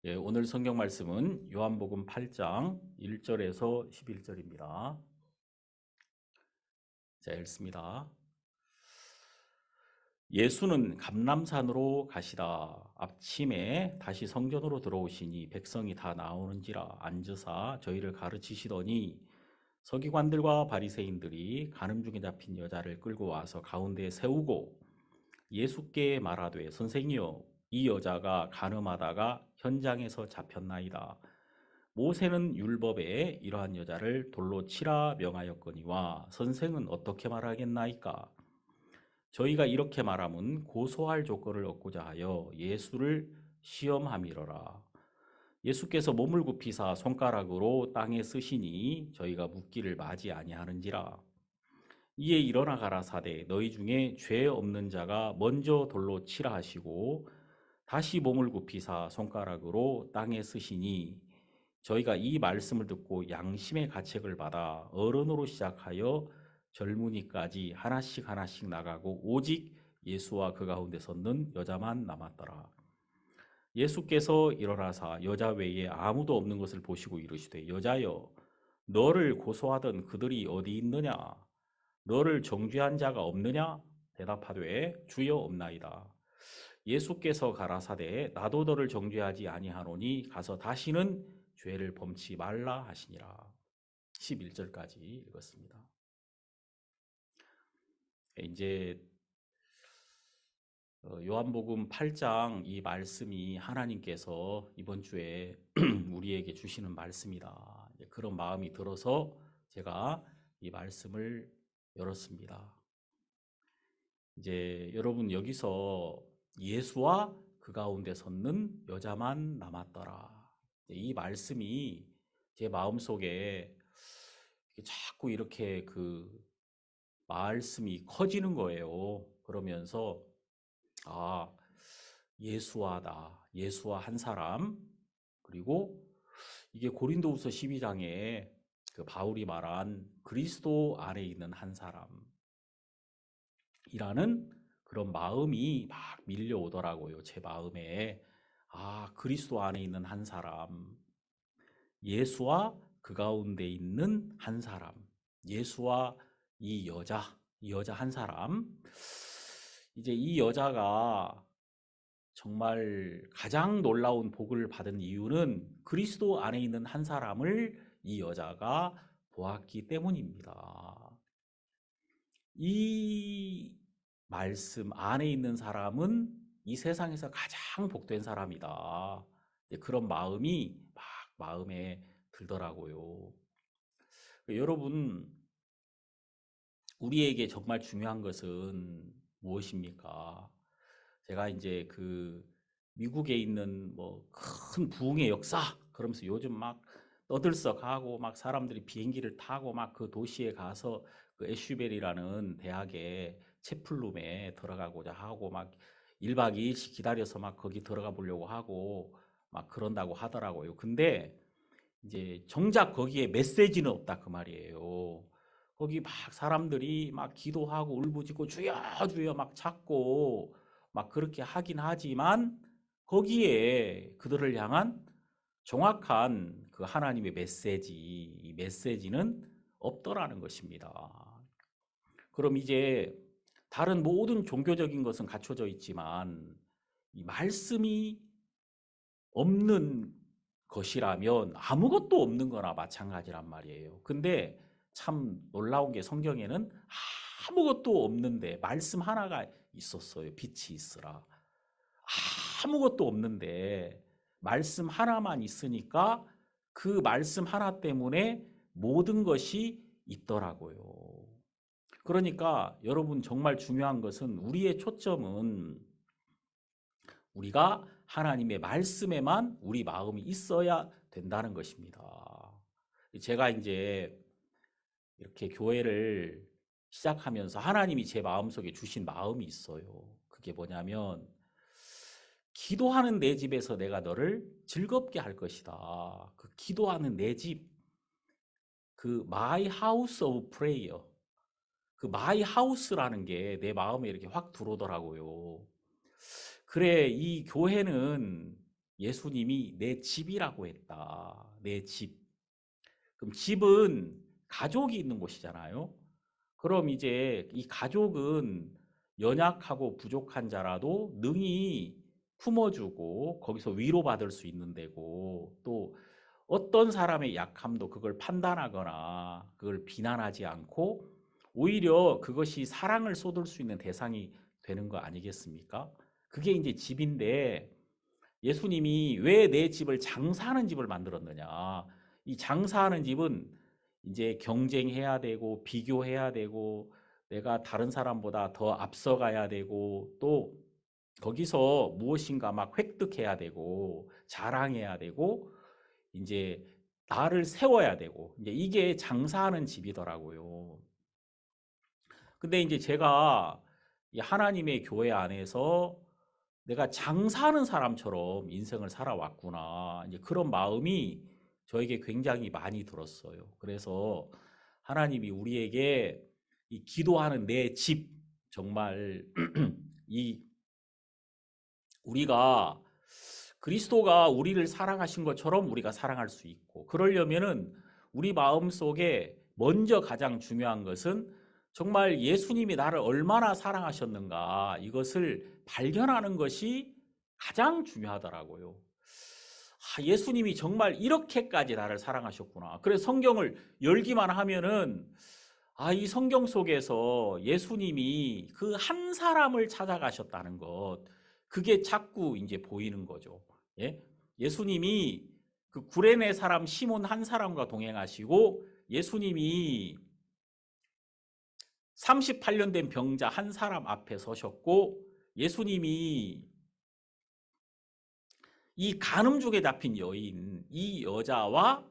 예, 오늘 성경 말씀은 요한복음 8장 1절에서 11절입니다. 자, 읽습니다. 예수는 감람산으로 가시다. 앞침에 다시 성전으로 들어오시니 백성이 다 나오는지라 앉으사 저희를 가르치시더니 서기관들과 바리새인들이 간음 중에 잡힌 여자를 끌고 와서 가운데에 세우고 예수께 말하되 선생이여 이 여자가 간음하다가 현장에서 잡혔나이다. 모세는 율법에 이러한 여자를 돌로 치라 명하였거니와 선생은 어떻게 말하겠나이까? 저희가 이렇게 말함은 고소할 조건을 얻고자 하여 예수를 시험함이로라. 예수께서 몸을 굽히사 손가락으로 땅에 쓰시니 저희가 묻기를 마지 아니하는지라. 이에 일어나 가라사대 너희 중에 죄 없는 자가 먼저 돌로 치라 하시고 다시 몸을 굽히사 손가락으로 땅에 쓰시니 저희가 이 말씀을 듣고 양심의 가책을 받아 어른으로 시작하여 젊은이까지 하나씩 하나씩 나가고 오직 예수와 그 가운데 섰는 여자만 남았더라. 예수께서 일어나사 여자 외에 아무도 없는 것을 보시고 이르시되 여자여 너를 고소하던 그들이 어디 있느냐? 너를 정죄한 자가 없느냐? 대답하되 주여 없나이다. 예수께서 가라사대 나도 너를 정죄하지 아니하노니 가서 다시는 죄를 범치 말라 하시니라. 11절까지 읽었습니다. 이제 요한복음 8장 이 말씀이 하나님께서 이번 주에 우리에게 주시는 말씀이다. 그런 마음이 들어서 제가 이 말씀을 열었습니다. 이제 여러분 여기서 예수와 그 가운데 섰는 여자만 남았더라. 이 말씀이 제 마음속에 자꾸 이렇게 그 말씀이 커지는 거예요. 그러면서 아, 예수와 나, 예수와 한 사람, 그리고 이게 고린도후서 12장에 그 바울이 말한 그리스도 안에 있는 한 사람이라는 그런 마음이 막 밀려오더라고요. 제 마음에. 아, 그리스도 안에 있는 한 사람, 예수와 그 가운데 있는 한 사람, 예수와 이 여자 한 사람. 이제 이 여자가 정말 가장 놀라운 복을 받은 이유는 그리스도 안에 있는 한 사람을 이 여자가 보았기 때문입니다. 이 말씀 안에 있는 사람은 이 세상에서 가장 복된 사람이다. 그런 마음이 막 마음에 들더라고요. 여러분, 우리에게 정말 중요한 것은 무엇입니까? 제가 이제 그 미국에 있는 뭐 큰 부흥의 역사 그러면서 요즘 막 떠들썩하고 막 사람들이 비행기를 타고 막 그 도시에 가서 그 애슈벨이라는 대학의 채플룸에 들어가고자 하고 막 1박 2일씩 기다려서 막 거기 들어가 보려고 하고 막 그런다고 하더라고요. 근데 이제 정작 거기에 메시지는 없다 그 말이에요. 거기 막 사람들이 막 기도하고 울부짖고 주여 주여 막 찾고 막 그렇게 하긴 하지만 거기에 그들을 향한 정확한 그 하나님의 메시지, 이 메시지는 없더라는 것입니다. 그럼 이제 다른 모든 종교적인 것은 갖춰져 있지만 이 말씀이 없는 것이라면 아무것도 없는 거나 마찬가지란 말이에요. 근데 참 놀라운 게 성경에는 아무것도 없는데 말씀 하나가 있었어요. 빛이 있으라. 아무것도 없는데 말씀 하나만 있으니까 그 말씀 하나 때문에 모든 것이 있더라고요. 그러니까 여러분 정말 중요한 것은 우리의 초점은 우리가 하나님의 말씀에만 우리 마음이 있어야 된다는 것입니다. 제가 이제 이렇게 교회를 시작하면서 하나님이 제 마음속에 주신 마음이 있어요. 그게 뭐냐면 기도하는 내 집에서 내가 너를 즐겁게 할 것이다. 그 기도하는 내 집, 그 My House of Prayer, 그 My House라는 게 내 마음에 이렇게 확 들어오더라고요. 그래, 이 교회는 예수님이 내 집이라고 했다. 내 집. 그럼 집은 가족이 있는 곳이잖아요. 그럼 이제 이 가족은 연약하고 부족한 자라도 능히 품어주고 거기서 위로받을 수 있는 데고, 또 어떤 사람의 약함도 그걸 판단하거나 그걸 비난하지 않고 오히려 그것이 사랑을 쏟을 수 있는 대상이 되는 거 아니겠습니까? 그게 이제 집인데, 예수님이 왜 내 집을 장사하는 집을 만들었느냐? 이 장사하는 집은 이제 경쟁해야 되고 비교해야 되고 내가 다른 사람보다 더 앞서가야 되고 또 거기서 무엇인가 막 획득해야 되고 자랑해야 되고 이제 나를 세워야 되고, 이제 이게 장사하는 집이더라고요. 근데 이제 제가 이 하나님의 교회 안에서 내가 장사하는 사람처럼 인생을 살아왔구나, 이제 그런 마음이 저에게 굉장히 많이 들었어요. 그래서 하나님이 우리에게 이 기도하는 내 집, 정말 이 우리가 그리스도가 우리를 사랑하신 것처럼 우리가 사랑할 수 있고, 그러려면은 우리 마음속에 먼저 가장 중요한 것은 정말 예수님이 나를 얼마나 사랑하셨는가, 이것을 발견하는 것이 가장 중요하더라고요. 예수님이 정말 이렇게까지 나를 사랑하셨구나. 그래서 성경을 열기만 하면은 이 성경 속에서 예수님이 그 한 사람을 찾아가셨다는 것, 그게 자꾸 이제 보이는 거죠. 예? 예수님이 그 구레네 사람 시몬 한 사람과 동행하시고, 예수님이 38년 된 병자 한 사람 앞에 서셨고, 예수님이 이 간음족에 잡힌 여인, 이 여자와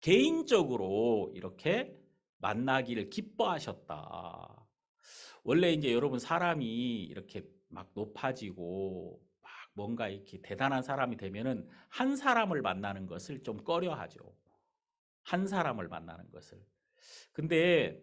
개인적으로 이렇게 만나기를 기뻐하셨다. 원래 이제 여러분, 사람이 이렇게 막 높아지고 막 뭔가 이렇게 대단한 사람이 되면은 한 사람을 만나는 것을 좀 꺼려하죠. 한 사람을 만나는 것을. 근데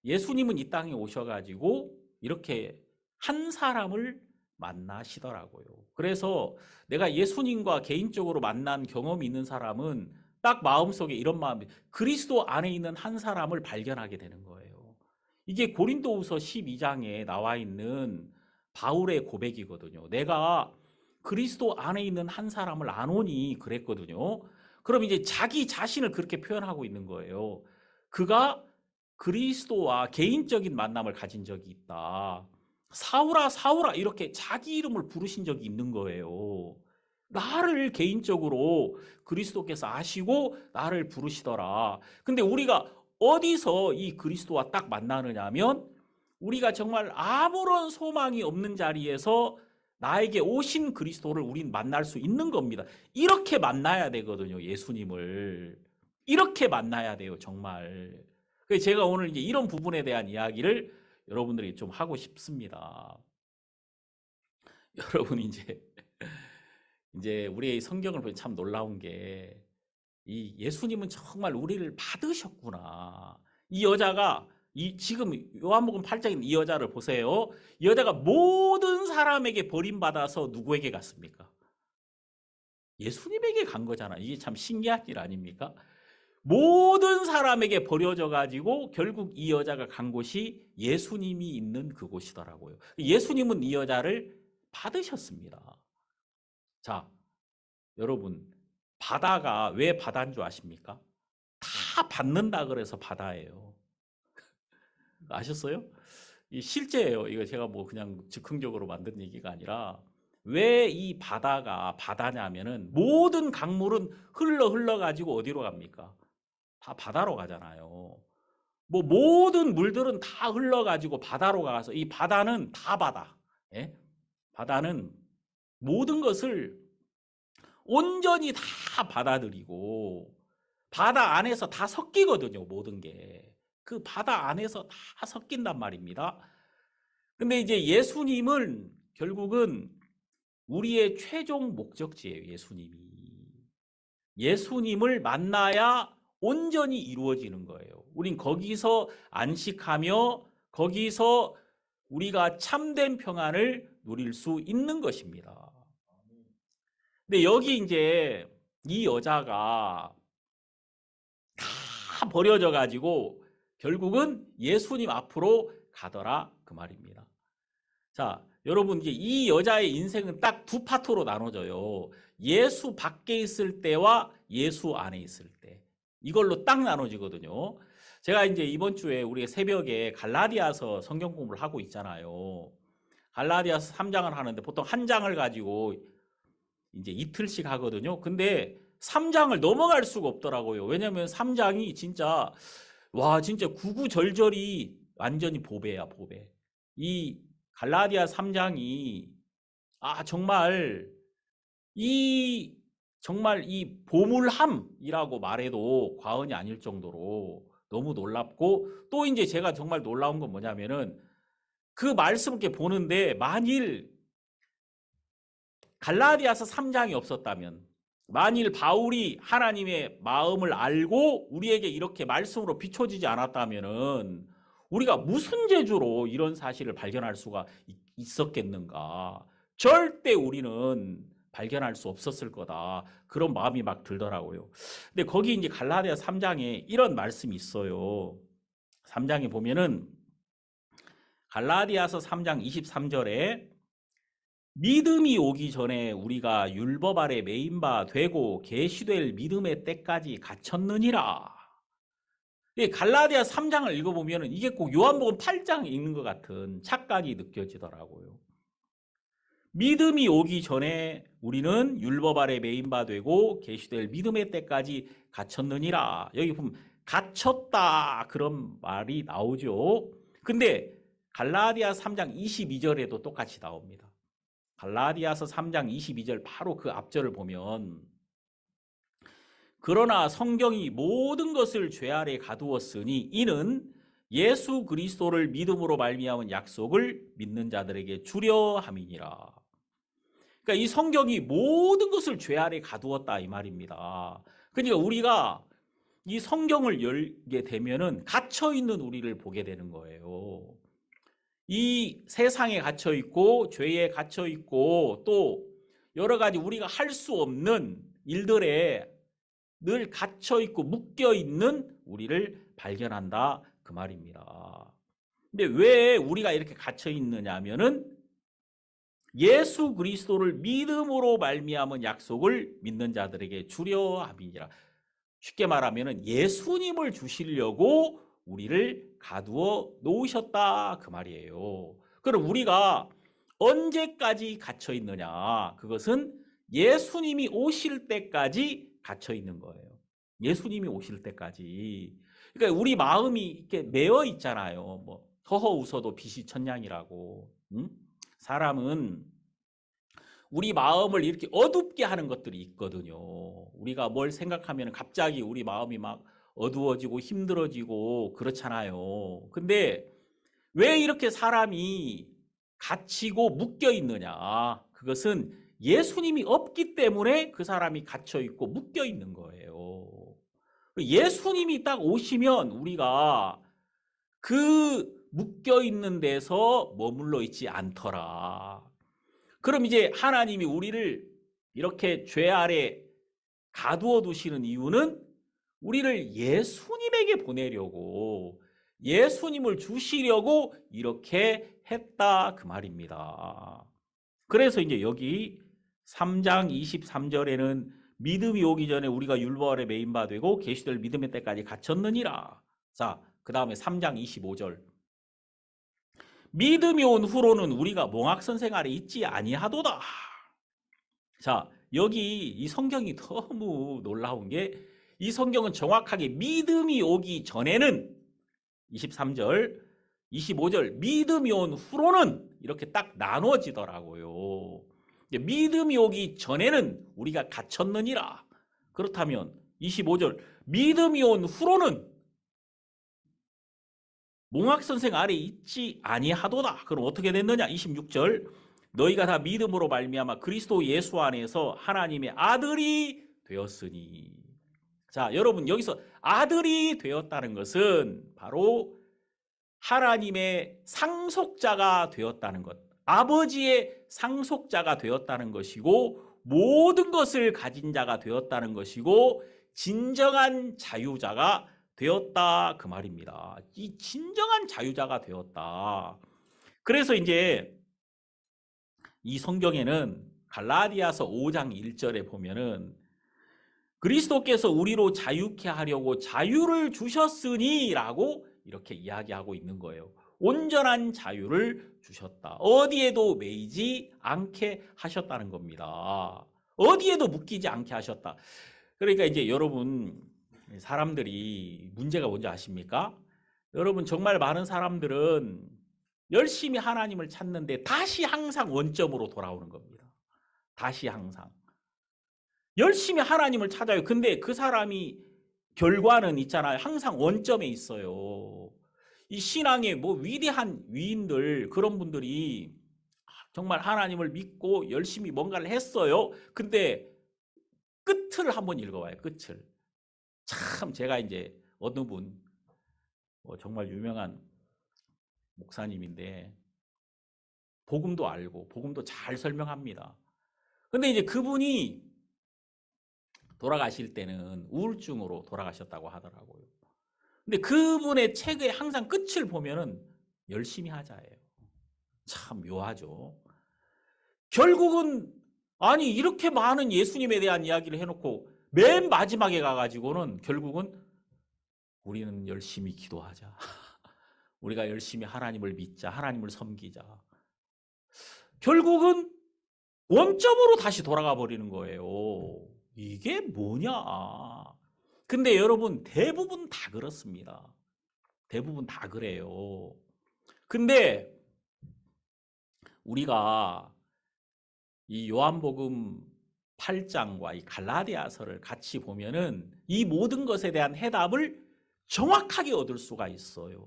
예수님은 이 땅에 오셔가지고 이렇게 한 사람을 만나시더라고요. 그래서 내가 예수님과 개인적으로 만난 경험이 있는 사람은 딱 마음속에 이런 마음이, 그리스도 안에 있는 한 사람을 발견하게 되는 거예요. 이게 고린도후서 12장에 나와 있는 바울의 고백이거든요. 내가 그리스도 안에 있는 한 사람을 아노니 그랬거든요. 그럼 이제 자기 자신을 그렇게 표현하고 있는 거예요. 그가 그리스도와 개인적인 만남을 가진 적이 있다. 사울아, 사울아, 이렇게 자기 이름을 부르신 적이 있는 거예요. 나를 개인적으로 그리스도께서 아시고 나를 부르시더라. 근데 우리가 어디서 이 그리스도와 딱 만나느냐 하면, 우리가 정말 아무런 소망이 없는 자리에서 나에게 오신 그리스도를 우린 만날 수 있는 겁니다. 이렇게 만나야 되거든요, 예수님을. 이렇게 만나야 돼요, 정말. 그래서 제가 오늘 이제 이런 부분에 대한 이야기를 여러분들이 좀 하고 싶습니다. 여러분, 이제 우리의 성경을 보면 참 놀라운 게, 이 예수님은 정말 우리를 받으셨구나. 이 여자가 지금 요한복음 8장에 있는 이 여자를 보세요. 이 여자가 모든 사람에게 버림받아서 누구에게 갔습니까? 예수님에게 간 거잖아. 이게 참 신기한 일 아닙니까? 모든 사람에게 버려져 가지고 결국 이 여자가 간 곳이 예수님이 있는 그곳이더라고요. 예수님은 이 여자를 받으셨습니다. 자, 여러분, 바다가 왜 바다인 줄 아십니까? 다 받는다 그래서 바다예요. 아셨어요? 이 실제예요. 이거 제가 뭐 그냥 즉흥적으로 만든 얘기가 아니라, 왜 이 바다가 바다냐면은 모든 강물은 흘러 가지고 어디로 갑니까? 다 바다로 가잖아요. 뭐 모든 물들은 다 흘러 가지고 바다로 가서, 이 바다는 다 바다. 예? 바다는 모든 것을 온전히 다 받아들이고 바다 안에서 다 섞이거든요, 모든 게. 그 바다 안에서 다 섞인단 말입니다. 근데 이제 예수님은 결국은 우리의 최종 목적지예요, 예수님이. 예수님을 만나야 온전히 이루어지는 거예요. 우린 거기서 안식하며 거기서 우리가 참된 평안을 누릴 수 있는 것입니다. 근데 여기 이제 이 여자가 다 버려져 가지고 결국은 예수님 앞으로 가더라 그 말입니다. 자, 여러분 이제 이 여자의 인생은 딱 두 파트로 나눠져요. 예수 밖에 있을 때와 예수 안에 있을 때. 이걸로 딱 나눠지거든요. 제가 이제 이번 주에 우리 새벽에 갈라디아서 성경 공부를 하고 있잖아요. 갈라디아서 3장을 하는데 보통 한 장을 가지고 이제 이틀씩 하거든요. 근데 3장을 넘어갈 수가 없더라고요. 왜냐면 3장이 진짜 와 진짜 구구절절이 완전히 보배야 보배. 이 갈라디아 3장이 정말 이 정말 이 보물함이라고 말해도 과언이 아닐 정도로 너무 놀랍고 또 이제 제가 정말 놀라운 건 뭐냐면은 그 말씀을 이렇게 보는데 만일 갈라디아서 3장이 없었다면 만일 바울이 하나님의 마음을 알고 우리에게 이렇게 말씀으로 비춰지지 않았다면은 우리가 무슨 재주로 이런 사실을 발견할 수가 있었겠는가? 절대 우리는 발견할 수 없었을 거다. 그런 마음이 막 들더라고요. 근데 거기 이제 갈라디아 3장에 이런 말씀이 있어요. 3장에 보면은 갈라디아서 3장 23절에 믿음이 오기 전에 우리가 율법 아래 매인 바 되고 계시될 믿음의 때까지 갇혔느니라. 갈라디아 3장을 읽어보면 이게 꼭 요한복음 8장에 있는 것 같은 착각이 느껴지더라고요. 믿음이 오기 전에 우리는 율법 아래 매인 바 되고 계시될 믿음의 때까지 갇혔느니라. 여기 보면 갇혔다 그런 말이 나오죠. 근데 갈라디아 3장 22절에도 똑같이 나옵니다. 갈라디아서 3장 22절 바로 그 앞절을 보면 그러나 성경이 모든 것을 죄 아래 가두었으니 이는 예수 그리스도를 믿음으로 말미암은 약속을 믿는 자들에게 주려 함이니라. 그러니까 이 성경이 모든 것을 죄 아래 가두었다 이 말입니다. 그러니까 우리가 이 성경을 열게 되면은 갇혀 있는 우리를 보게 되는 거예요. 이 세상에 갇혀 있고 죄에 갇혀 있고 또 여러 가지 우리가 할 수 없는 일들에 늘 갇혀 있고 묶여 있는 우리를 발견한다 그 말입니다. 근데 왜 우리가 이렇게 갇혀 있느냐 하면은 예수 그리스도를 믿음으로 말미암은 약속을 믿는 자들에게 주려 함이니라. 쉽게 말하면은 예수님을 주시려고 우리를 가두어 놓으셨다 그 말이에요. 그럼 우리가 언제까지 gat혀 있느냐? 그것은 예수님이 오실 때까지 갇혀 있는 거예요. 예수님이 오실 때까지. 그러니까 우리 마음이 이렇게 매어 있잖아요. 뭐 허허 웃어도 빛이 천냥이라고. 사람은 우리 마음을 이렇게 어둡게 하는 것들이 있거든요. 우리가 뭘 생각하면 갑자기 우리 마음이 막 어두워지고 힘들어지고 그렇잖아요. 근데 왜 이렇게 사람이 갇히고 묶여 있느냐? 그것은 예수님이 없기 때문에 그 사람이 갇혀 있고 묶여 있는 거예요. 예수님이 딱 오시면 우리가 그 묶여 있는 데서 머물러 있지 않더라. 그럼 이제 하나님이 우리를 이렇게 죄 아래 가두어 두시는 이유는 우리를 예수님에게 보내려고 예수님을 주시려고 이렇게 했다 그 말입니다. 그래서 이제 여기 3장 23절에는 믿음이 오기 전에 우리가 율법 아래 매인 바 되고 계시될 믿음의 때까지 갇혔느니라. 자, 그 다음에 3장 25절 믿음이 온 후로는 우리가 몽학선생 아래 있지 아니하도다. 자, 여기 이 성경이 너무 놀라운 게 이 성경은 정확하게 믿음이 오기 전에는 23절, 25절 믿음이 온 후로는 이렇게 딱 나눠지더라고요. 믿음이 오기 전에는 우리가 갇혔느니라. 그렇다면 25절 믿음이 온 후로는 몽학선생 아래 있지 아니하도다. 그럼 어떻게 됐느냐? 26절 너희가 다 믿음으로 말미암아 그리스도 예수 안에서 하나님의 아들이 되었으니. 자, 여러분 여기서 아들이 되었다는 것은 바로 하나님의 상속자가 되었다는 것, 아버지의 상속자가 되었다는 것이고 모든 것을 가진 자가 되었다는 것이고 진정한 자유자가 되었다 그 말입니다. 이 진정한 자유자가 되었다. 그래서 이제 이 성경에는 갈라디아서 5장 1절에 보면은 그리스도께서 우리로 자유케 하려고 자유를 주셨으니 라고 이렇게 이야기하고 있는 거예요. 온전한 자유를 주셨다. 어디에도 매이지 않게 하셨다는 겁니다. 어디에도 묶이지 않게 하셨다. 그러니까 이제 여러분, 사람들이 문제가 뭔지 아십니까? 여러분, 정말 많은 사람들은 열심히 하나님을 찾는데 다시 항상 원점으로 돌아오는 겁니다. 다시 항상. 열심히 하나님을 찾아요. 근데 그 사람이 결과는 있잖아요. 항상 원점에 있어요. 이 신앙의 뭐 위대한 위인들, 그런 분들이 정말 하나님을 믿고 열심히 뭔가를 했어요. 근데 끝을 한번 읽어봐요. 끝을. 참 제가 이제 어느 분 정말 유명한 목사님인데 복음도 알고 복음도 잘 설명합니다. 근데 이제 그분이 돌아가실 때는 우울증으로 돌아가셨다고 하더라고요. 근데 그분의 책의 항상 끝을 보면은 열심히 하자예요. 참 묘하죠. 결국은 아니 이렇게 많은 예수님에 대한 이야기를 해놓고 맨 마지막에 가가지고는 결국은 우리는 열심히 기도하자. 우리가 열심히 하나님을 믿자. 하나님을 섬기자. 결국은 원점으로 다시 돌아가 버리는 거예요. 이게 뭐냐. 근데 여러분 대부분 다 그렇습니다. 대부분 다 그래요. 근데 우리가 이 요한복음 8장과 이 갈라디아서를 같이 보면은 이 모든 것에 대한 해답을 정확하게 얻을 수가 있어요.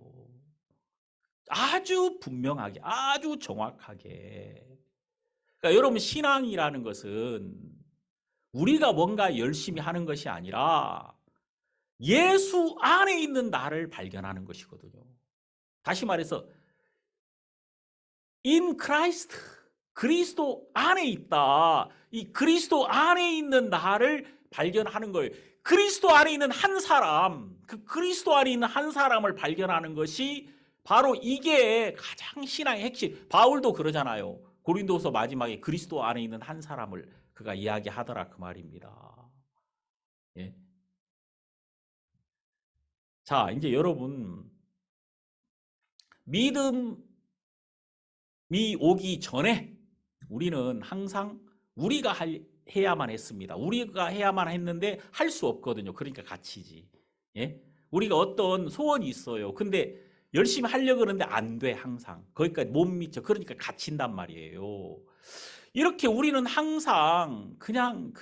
아주 분명하게, 아주 정확하게. 그러니까 여러분 신앙이라는 것은 우리가 뭔가 열심히 하는 것이 아니라 예수 안에 있는 나를 발견하는 것이거든요. 다시 말해서 in Christ, 그리스도 안에 있다. 이 그리스도 안에 있는 나를 발견하는 거예요. 그리스도 안에 있는 한 사람, 그 그리스도 안에 있는 한 사람을 발견하는 것이 바로 이게 가장 신앙의 핵심. 바울도 그러잖아요. 고린도서 마지막에 그리스도 안에 있는 한 사람을 그가 이야기하더라 그 말입니다. 예. 자, 이제 여러분 믿음이 오기 전에 우리는 항상 우리가 해야만 했습니다. 우리가 해야만 했는데 할 수 없거든요. 그러니까 갇히지. 예? 우리가 어떤 소원이 있어요. 근데 열심히 하려고 그러는데 안 돼, 항상. 거기까지 못 미쳐. 그러니까 갇힌단 말이에요. 이렇게 우리는 항상 그냥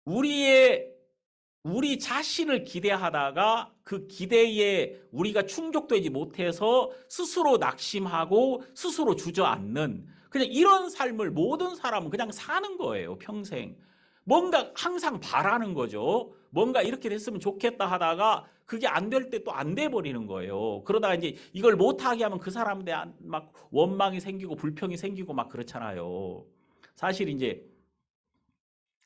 우리 자신을 기대하다가 그 기대에 우리가 충족되지 못해서 스스로 낙심하고 스스로 주저앉는 그냥 이런 삶을 모든 사람은 그냥 사는 거예요, 평생. 뭔가 항상 바라는 거죠. 뭔가 이렇게 됐으면 좋겠다 하다가 그게 안 될 때 또 안 돼 버리는 거예요. 그러다가 이제 이걸 못하게 하면 그 사람에 대한 막 원망이 생기고 불평이 생기고 막 그렇잖아요. 사실 이제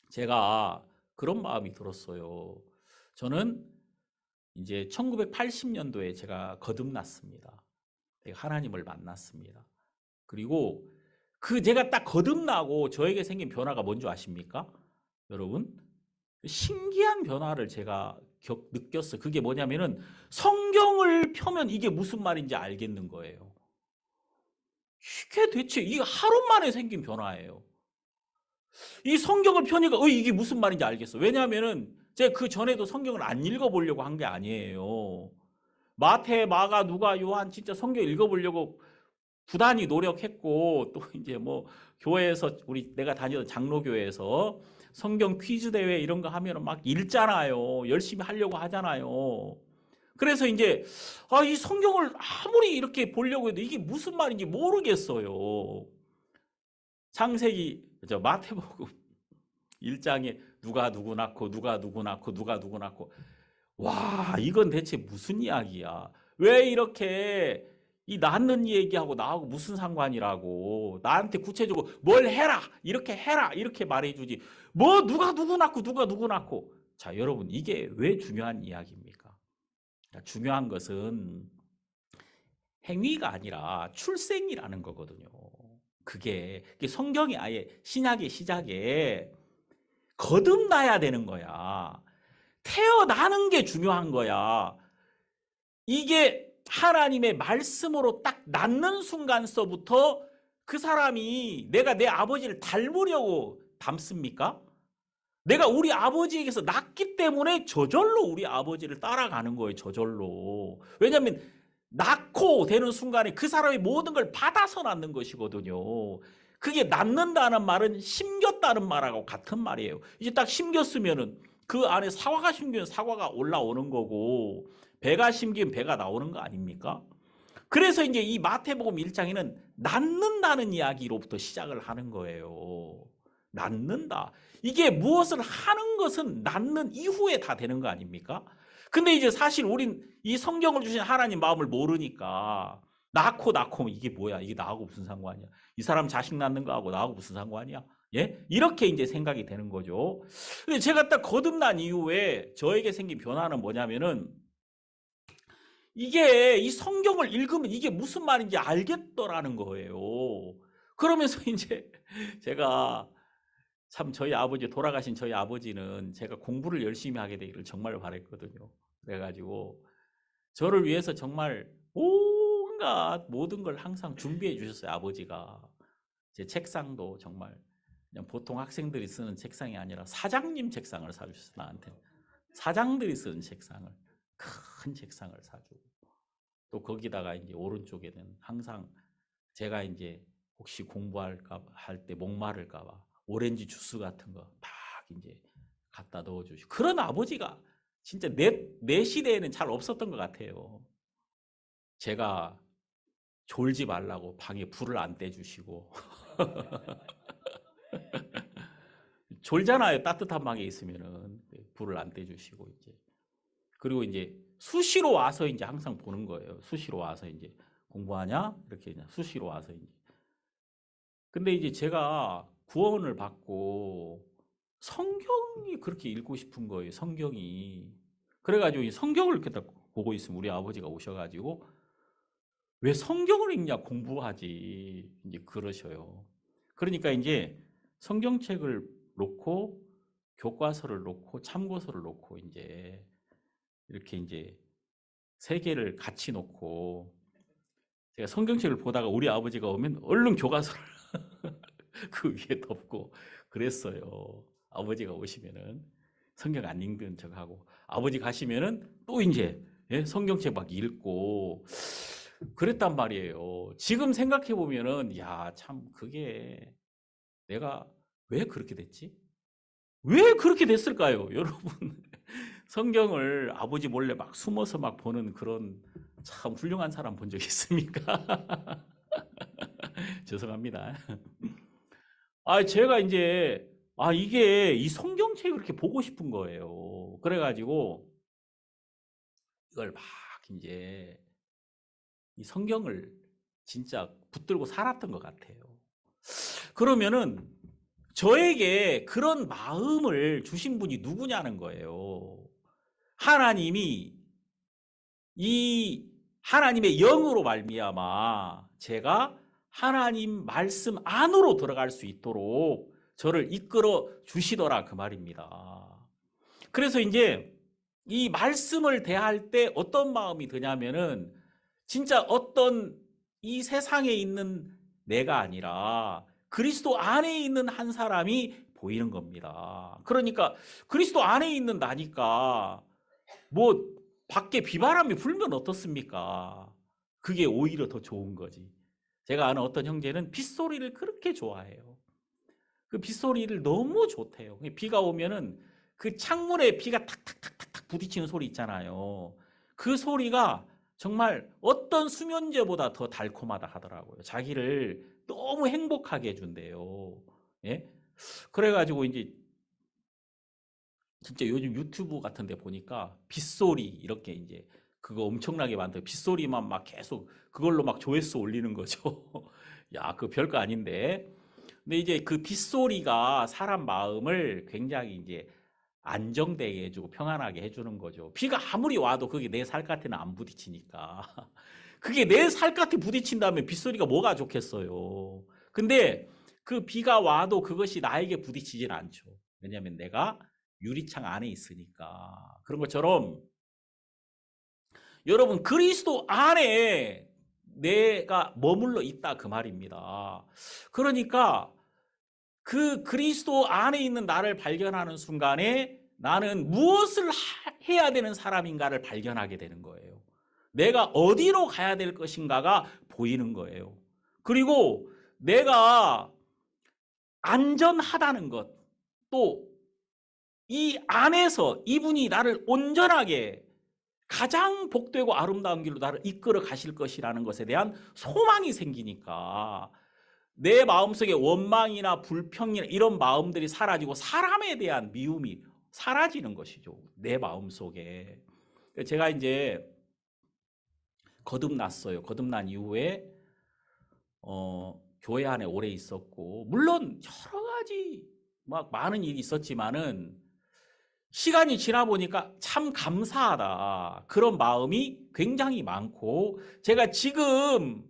제가 그런 마음이 들었어요. 저는 이제 1980년도에 제가 거듭났습니다. 하나님을 만났습니다. 그리고 제가 딱 거듭나고 저에게 생긴 변화가 뭔지 아십니까? 여러분? 신기한 변화를 제가 느꼈어요. 그게 뭐냐면은 성경을 펴면 이게 무슨 말인지 알겠는 거예요. 이게 대체 이게 하루 만에 생긴 변화예요. 이 성경을 펴니까 이게 무슨 말인지 알겠어. 왜냐하면은 제가 그 전에도 성경을 안 읽어보려고 한 게 아니에요. 마태, 마가, 누가, 요한 진짜 성경 읽어보려고 부단히 노력했고 또 이제 뭐 교회에서 내가 다니던 장로교회에서 성경 퀴즈 대회 이런 거 하면은 막 읽잖아요. 열심히 하려고 하잖아요. 그래서 이제 이 성경을 아무리 이렇게 보려고 해도 이게 무슨 말인지 모르겠어요. 창세기 마태복음 1장에 누가 누구 낳고 누가 누구 낳고 누가 누구 낳고 와 이건 대체 무슨 이야기야. 왜 이렇게 이 낳는 얘기하고 나하고 무슨 상관이라고. 나한테 구체적으로 뭘 해라 이렇게 말해주지. 뭐 누구 낳고 누가 누구 낳고. 자, 여러분, 이게 왜 중요한 이야기입니까? 중요한 것은 행위가 아니라 출생이라는 거거든요. 그게 성경이 아예 신약의 시작에 거듭나야 되는 거야. 태어나는 게 중요한 거야. 이게 하나님의 말씀으로 딱 낳는 순간서부터 그 사람이 내가 내 아버지를 닮으려고 닮습니까? 내가 우리 아버지에게서 낳기 때문에 저절로 우리 아버지를 따라가는 거예요. 저절로. 왜냐하면 낳고 되는 순간에 그 사람이 모든 걸 받아서 낳는 것이거든요. 그게 낳는다는 말은 심겼다는 말하고 같은 말이에요. 이제 딱 심겼으면은 그 안에 사과가 심기면 사과가 올라오는 거고 배가 심기면 배가 나오는 거 아닙니까? 그래서 이제 이 마태복음 1장에는 낳는다는 이야기로부터 시작을 하는 거예요. 낳는다. 이게 무엇을 하는 것은 낳는 이후에 다 되는 거 아닙니까? 근데 이제 사실 우린 이 성경을 주신 하나님 마음을 모르니까 낳고 이게 뭐야? 이게 나하고 무슨 상관이야? 이 사람 자식 낳는 거하고 나하고 무슨 상관이야? 예? 이렇게 이제 생각이 되는 거죠. 근데 제가 딱 거듭난 이후에 저에게 생긴 변화는 뭐냐면은 이게 이 성경을 읽으면 이게 무슨 말인지 알겠더라는 거예요. 그러면서 이제 제가 참 돌아가신 저희 아버지는 제가 공부를 열심히 하게 되기를 정말 바랬거든요. 그래가지고 저를 위해서 정말 온갖 모든 걸 항상 준비해 주셨어요. 아버지가. 제 책상도 정말 그냥 보통 학생들이 쓰는 책상이 아니라 사장님 책상을 사주셨어요. 나한테. 사장들이 쓰는 책상을. 큰 책상을 사주고. 또 거기다가 이제 오른쪽에는 항상 제가 이제 혹시 공부할까 할 때 목마를까 봐 오렌지 주스 같은 거 막 이제 갖다 넣어주시고. 그런 아버지가 진짜 내 시대에는 잘 없었던 것 같아요. 제가 졸지 말라고 방에 불을 안 떼주시고. 졸잖아요. 따뜻한 방에 있으면은 불을 안 떼주시고 이제. 그리고 이제 수시로 와서 이제 항상 보는 거예요. 수시로 와서 이제 공부하냐? 이렇게 그냥 수시로 와서 이제. 근데 이제 제가 구원을 받고 성경이 그렇게 읽고 싶은 거예요. 성경이. 그래가지고 이 성경을 이렇게 딱 보고 있으면 우리 아버지가 오셔가지고 왜 성경을 읽냐 공부하지 이제 그러셔요. 그러니까 이제 성경책을 놓고 교과서를 놓고 참고서를 놓고 이제 이렇게 이제 세 개를 같이 놓고 제가 성경책을 보다가 우리 아버지가 오면 얼른 교과서를 그 위에 덮고 그랬어요. 아버지가 오시면은 성경 안 읽는 척하고 아버지 가시면은 또 이제 성경책 막 읽고 그랬단 말이에요. 지금 생각해 보면은 야, 참 그게 내가 왜 그렇게 됐지? 왜 그렇게 됐을까요? 여러분 성경을 아버지 몰래 막 숨어서 막 보는 그런 참 훌륭한 사람 본 적 있습니까? 죄송합니다. 제가 이제 이게 이 성경책을 이렇게 보고 싶은 거예요. 그래가지고 이걸 막 이제 이 성경을 진짜 붙들고 살았던 것 같아요. 그러면은 저에게 그런 마음을 주신 분이 누구냐는 거예요. 하나님이 이 하나님의 영으로 말미암아 제가 하나님 말씀 안으로 들어갈 수 있도록 저를 이끌어 주시더라 그 말입니다. 그래서 이제 이 말씀을 대할 때 어떤 마음이 드냐면은 진짜 어떤 이 세상에 있는 내가 아니라 그리스도 안에 있는 한 사람이 보이는 겁니다. 그러니까 그리스도 안에 있는 나니까 뭐 밖에 비바람이 불면 어떻습니까? 그게 오히려 더 좋은 거지. 제가 아는 어떤 형제는 빗소리를 그렇게 좋아해요. 그 빗소리를 너무 좋대요. 비가 오면은 그 창문에 비가 탁탁탁탁탁 부딪히는 소리 있잖아요. 그 소리가 정말 어떤 수면제보다 더 달콤하다 하더라고요. 자기를 너무 행복하게 해준대요. 예? 그래가지고 이제 진짜 요즘 유튜브 같은 데 보니까 빗소리 이렇게 이제 그거 엄청나게 많대요. 빗소리만 막 계속 그걸로 막 조회수 올리는 거죠. 야, 그거 별거 아닌데. 근데 이제 그 빗소리가 사람 마음을 굉장히 이제 안정되게 해주고 평안하게 해주는 거죠. 비가 아무리 와도 그게 내 살갗에는 안 부딪히니까. 그게 내 살갗에 부딪힌다면 빗소리가 뭐가 좋겠어요. 근데 그 비가 와도 그것이 나에게 부딪히진 않죠. 왜냐하면 내가 유리창 안에 있으니까. 그런 것처럼 여러분 그리스도 안에 내가 머물러 있다 그 말입니다. 그러니까 그 그리스도 안에 있는 나를 발견하는 순간에 나는 무엇을 해야 되는 사람인가를 발견하게 되는 거예요. 내가 어디로 가야 될 것인가가 보이는 거예요. 그리고 내가 안전하다는 것, 또 이 안에서 이분이 나를 온전하게 가장 복되고 아름다운 길로 나를 이끌어 가실 것이라는 것에 대한 소망이 생기니까 내 마음속에 원망이나 불평이나 이런 마음들이 사라지고 사람에 대한 미움이 사라지는 것이죠. 내 마음속에. 제가 이제 거듭났어요. 거듭난 이후에 교회 안에 오래 있었고 물론 여러 가지 막 많은 일이 있었지만은 시간이 지나 보니까 참 감사하다. 그런 마음이 굉장히 많고 제가 지금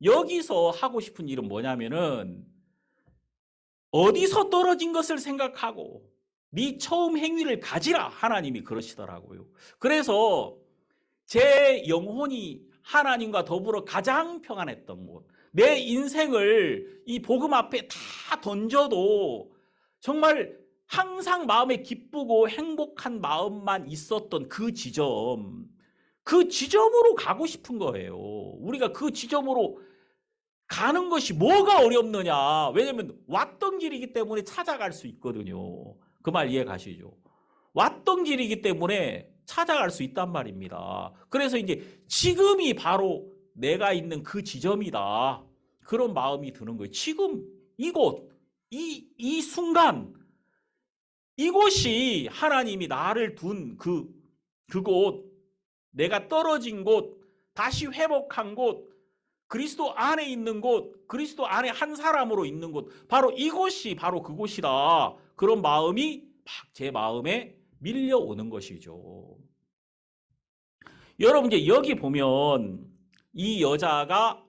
여기서 하고 싶은 일은 뭐냐면은 어디서 떨어진 것을 생각하고 네 처음 행위를 가지라 하나님이 그러시더라고요. 그래서 제 영혼이 하나님과 더불어 가장 평안했던 곳, 내 인생을 이 복음 앞에 다 던져도 정말 항상 마음에 기쁘고 행복한 마음만 있었던 그 지점으로 가고 싶은 거예요. 우리가 그 지점으로 가는 것이 뭐가 어렵느냐. 왜냐하면 왔던 길이기 때문에 찾아갈 수 있거든요. 그 말 이해 가시죠? 왔던 길이기 때문에 찾아갈 수 있단 말입니다. 그래서 이제 지금이 바로 내가 있는 그 지점이다. 그런 마음이 드는 거예요. 지금 이곳, 이 순간, 이곳이 하나님이 나를 둔 그곳, 내가 떨어진 곳, 다시 회복한 곳, 그리스도 안에 있는 곳, 그리스도 안에 한 사람으로 있는 곳, 바로 이곳이 바로 그곳이다. 그런 마음이 막 제 마음에 밀려오는 것이죠. 여러분 이제 여기 보면 이 여자가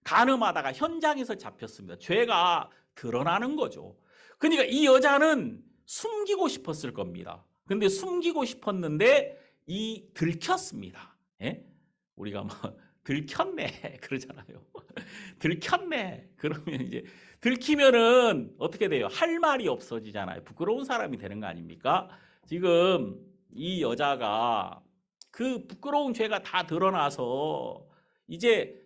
간음하다가 현장에서 잡혔습니다. 죄가 드러나는 거죠. 그러니까 이 여자는 숨기고 싶었을 겁니다. 근데 숨기고 싶었는데 들켰습니다. 예? 우리가 뭐 들켰네 그러잖아요. 들켰네. 그러면 이제 들키면은 어떻게 돼요? 할 말이 없어지잖아요. 부끄러운 사람이 되는 거 아닙니까? 지금 이 여자가 그 부끄러운 죄가 다 드러나서 이제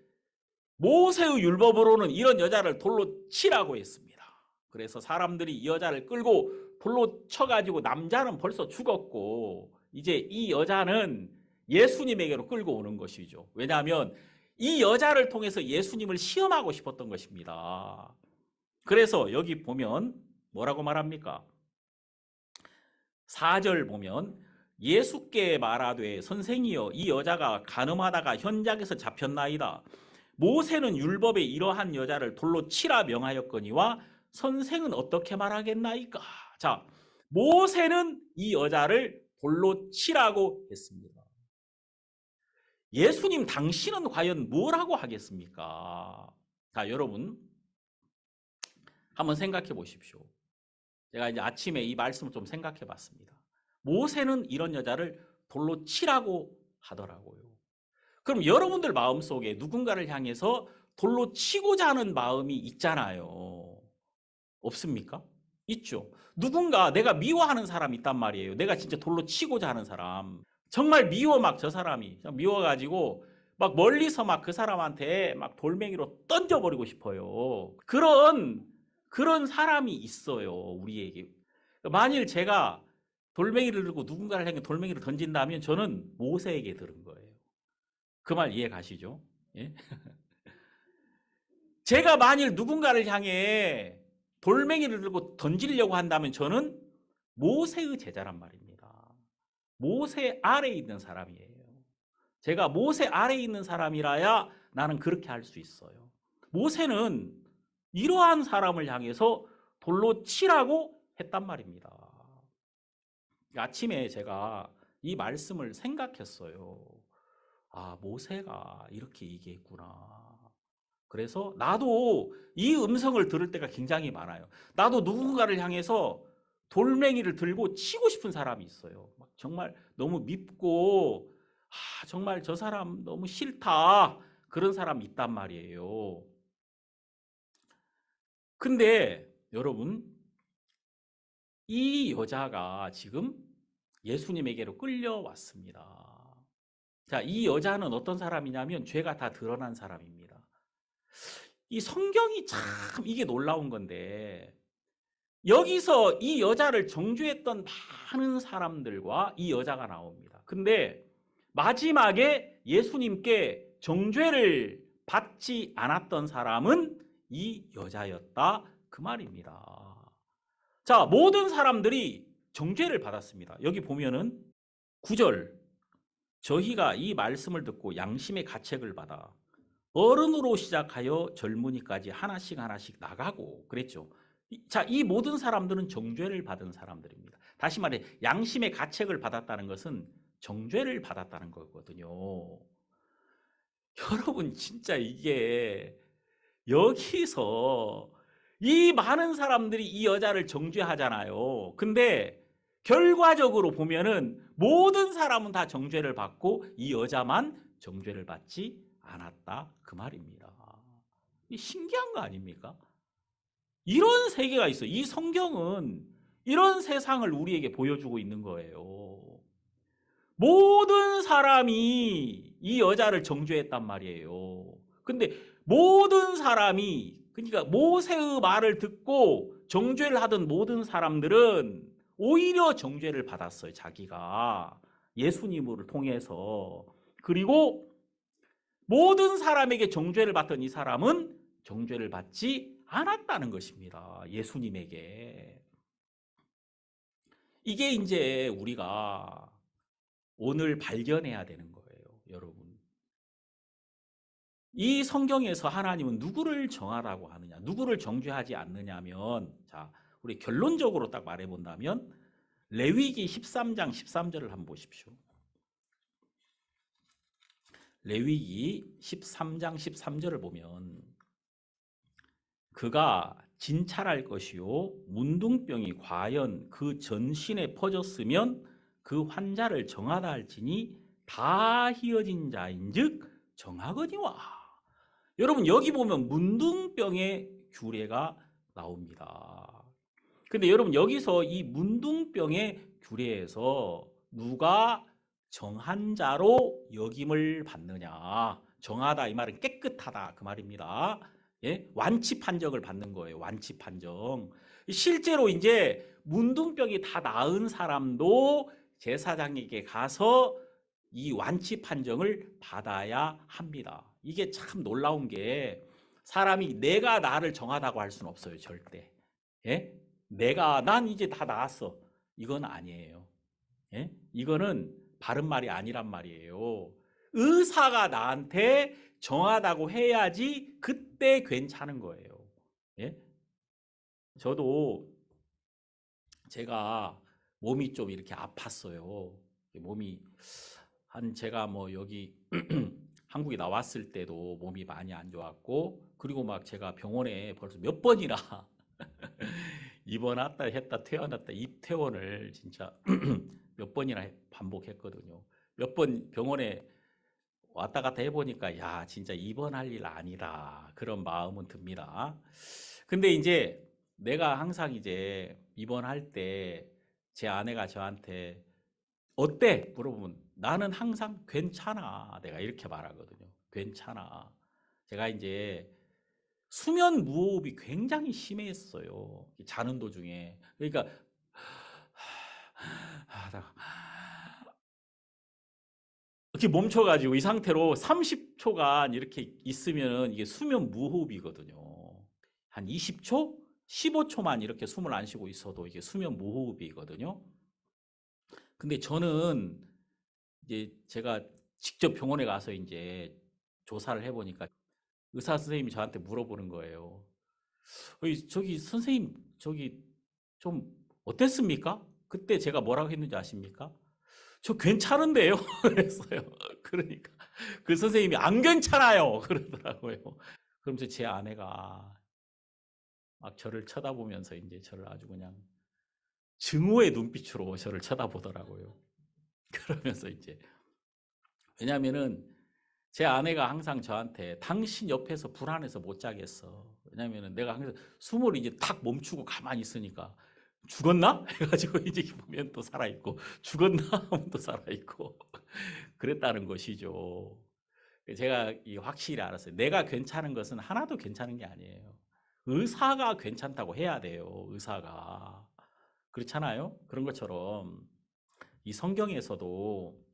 모세의 율법으로는 이런 여자를 돌로 치라고 했습니다. 그래서 사람들이 이 여자를 끌고 돌로 쳐가지고 남자는 벌써 죽었고 이제 이 여자는 예수님에게로 끌고 오는 것이죠. 왜냐하면 이 여자를 통해서 예수님을 시험하고 싶었던 것입니다. 그래서 여기 보면 뭐라고 말합니까? 4절 보면 예수께 말하되 선생이여 이 여자가 간음하다가 현장에서 잡혔나이다. 모세는 율법에 이러한 여자를 돌로 치라 명하였거니와 선생은 어떻게 말하겠나이까? 자, 모세는 이 여자를 돌로 치라고 했습니다. 예수님 당신은 과연 뭐라고 하겠습니까? 자, 여러분 한번 생각해 보십시오. 제가 이제 아침에 이 말씀을 좀 생각해 봤습니다. 모세는 이런 여자를 돌로 치라고 하더라고요. 그럼 여러분들 마음속에 누군가를 향해서 돌로 치고자 하는 마음이 있잖아요. 없습니까? 있죠. 누군가 내가 미워하는 사람이 있단 말이에요. 내가 진짜 돌로 치고자 하는 사람. 정말 미워 막 저 사람이 미워가지고 막 멀리서 막 그 사람한테 막 돌멩이로 던져버리고 싶어요. 그런 사람이 있어요. 우리에게. 만일 제가 돌멩이를 들고 누군가를 향해 돌멩이를 던진다면 저는 모세에게 들은 거예요. 그 말 이해 가시죠? 예? 제가 만일 누군가를 향해 돌멩이를 들고 던지려고 한다면 저는 모세의 제자란 말입니다. 모세 아래에 있는 사람이에요. 제가 모세 아래에 있는 사람이라야 나는 그렇게 할 수 있어요. 모세는 이러한 사람을 향해서 돌로 치라고 했단 말입니다. 아침에 제가 이 말씀을 생각했어요. 아, 모세가 이렇게 얘기했구나. 그래서 나도 이 음성을 들을 때가 굉장히 많아요. 나도 누군가를 향해서 돌멩이를 들고 치고 싶은 사람이 있어요. 막 정말 너무 밉고, 아, 정말 저 사람 너무 싫다. 그런 사람이 있단 말이에요. 근데 여러분, 이 여자가 지금 예수님에게로 끌려왔습니다. 자, 이 여자는 어떤 사람이냐면 죄가 다 드러난 사람입니다. 이 성경이 참 이게 놀라운 건데 여기서 이 여자를 정죄했던 많은 사람들과 이 여자가 나옵니다. 근데 마지막에 예수님께 정죄를 받지 않았던 사람은 이 여자였다. 그 말입니다. 자, 모든 사람들이 정죄를 받았습니다. 여기 보면은 9절. 저희가 이 말씀을 듣고 양심의 가책을 받아 어른으로 시작하여 젊은이까지 하나씩 하나씩 나가고 그랬죠. 자, 이 모든 사람들은 정죄를 받은 사람들입니다. 다시 말해 양심의 가책을 받았다는 것은 정죄를 받았다는 거거든요. 여러분 진짜 이게 여기서 이 많은 사람들이 이 여자를 정죄하잖아요. 근데 결과적으로 보면은 모든 사람은 다 정죄를 받고 이 여자만 정죄를 받지 않았다. 그 말입니다. 신기한 거 아닙니까? 이런 세계가 있어요. 이 성경은 이런 세상을 우리에게 보여주고 있는 거예요. 모든 사람이 이 여자를 정죄했단 말이에요. 근데 모든 사람이 그러니까 모세의 말을 듣고 정죄를 하던 모든 사람들은 오히려 정죄를 받았어요. 자기가 예수님을 통해서. 그리고 모든 사람에게 정죄를 받던 이 사람은 정죄를 받지 않았다는 것입니다. 예수님에게. 이게 이제 우리가 오늘 발견해야 되는 거예요, 여러분. 이 성경에서 하나님은 누구를 정하라고 하느냐, 누구를 정죄하지 않느냐면, 자, 우리 결론적으로 딱 말해본다면, 레위기 13장 13절을 한번 보십시오. 레위기 13장 13절을 보면, 그가 진찰할 것이요, 문둥병이 과연 그 전신에 퍼졌으면 그 환자를 정하다 할지니 다 희어진 자인즉 정하거니와. 여러분 여기 보면 문둥병의 규례가 나옵니다. 근데 여러분 여기서 이 문둥병의 규례에서 누가 정한 자로 여김을 받느냐. 정하다 이 말은 깨끗하다 그 말입니다. 예? 완치 판정을 받는 거예요. 완치 판정. 실제로 이제 문둥병이 다 나은 사람도 제사장에게 가서 이 완치 판정을 받아야 합니다. 이게 참 놀라운 게 사람이 내가 나를 정하다고 할 수는 없어요. 절대. 예? 난 이제 다 나았어. 이건 아니에요. 예? 이거는 바른 말이 아니란 말이에요. 의사가 나한테 정하다고 해야지 그때 괜찮은 거예요. 예? 저도 제가 몸이 좀 이렇게 아팠어요. 몸이 제가 뭐 여기 한국에 나왔을 때도 몸이 많이 안 좋았고 그리고 막 제가 병원에 벌써 몇 번이나 입원했다 했다 퇴원했다 입퇴원을 진짜 몇 번이나 반복했거든요. 몇 번 병원에 왔다 갔다 해보니까 야 진짜 입원할 일 아니다 그런 마음은 듭니다. 근데 이제 내가 항상 이제 입원할 때 제 아내가 저한테 어때? 물어보면 나는 항상 괜찮아 내가 이렇게 말하거든요. 괜찮아. 제가 이제 수면 무호흡이 굉장히 심했어요. 자는 도중에. 그러니까 이렇게 멈춰가지고 이 상태로 30초간 이렇게 있으면 이게 수면 무호흡이거든요. 한 20초? 15초만 이렇게 숨을 안 쉬고 있어도 이게 수면 무호흡이거든요. 근데 저는 이제 제가 직접 병원에 가서 이제 조사를 해보니까 의사 선생님이 저한테 물어보는 거예요. 저기 선생님, 저기 좀 어땠습니까? 그때 제가 뭐라고 했는지 아십니까? 저 괜찮은데요? 그랬어요. 그러니까 그 선생님이 안 괜찮아요. 그러더라고요. 그러면서 제 아내가 막 저를 쳐다보면서 이제 저를 아주 그냥 증오의 눈빛으로 저를 쳐다보더라고요. 그러면서 이제 왜냐면은 제 아내가 항상 저한테 당신 옆에서 불안해서 못 자겠어. 왜냐면은 내가 항상 숨을 이제 탁 멈추고 가만히 있으니까 죽었나? 해가지고 이제 보면 또 살아있고 죽었나? 하면 또 살아있고 그랬다는 것이죠. 제가 확실히 알았어요. 내가 괜찮은 것은 하나도 괜찮은 게 아니에요. 의사가 괜찮다고 해야 돼요. 의사가. 그렇잖아요? 그런 것처럼 이 성경에서도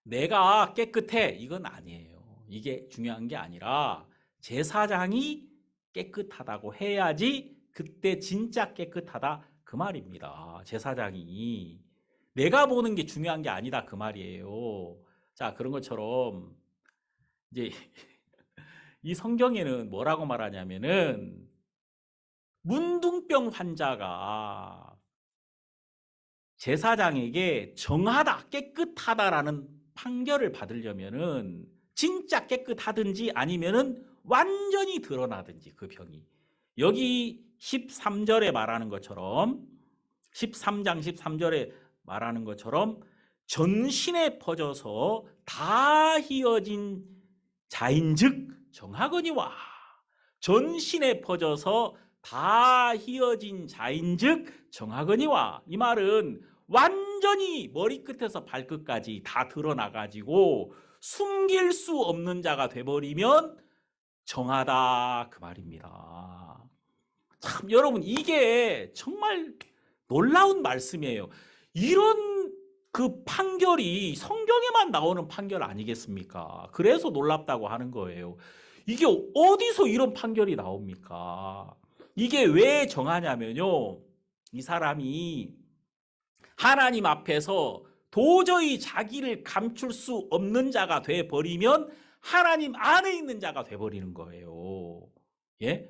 내가 깨끗해 이건 아니에요. 이게 중요한 게 아니라 제사장이 깨끗하다고 해야지 그때 진짜 깨끗하다 그 말입니다. 제사장이 내가 보는 게 중요한 게 아니다 그 말이에요. 자, 그런 것처럼 이제 이 성경에는 뭐라고 말하냐면은 문둥병 환자가 제사장에게 정하다, 깨끗하다라는 판결을 받으려면은 진짜 깨끗하든지 아니면은 완전히 드러나든지 그 병이. 여기 13절에 말하는 것처럼 13장 13절에 말하는 것처럼 전신에 퍼져서 다 희어진 자인즉 정하거니와 전신에 퍼져서 다 희어진 자인즉 정하거니와 이 말은 완전히 머리끝에서 발끝까지 다 드러나가지고 숨길 수 없는 자가 돼버리면 정하다 그 말입니다. 참 여러분 이게 정말 놀라운 말씀이에요. 이런 그 판결이 성경에만 나오는 판결 아니겠습니까? 그래서 놀랍다고 하는 거예요. 이게 어디서 이런 판결이 나옵니까? 이게 왜 정하냐면요. 이 사람이 하나님 앞에서 도저히 자기를 감출 수 없는 자가 돼버리면 하나님 안에 있는 자가 돼버리는 거예요. 예?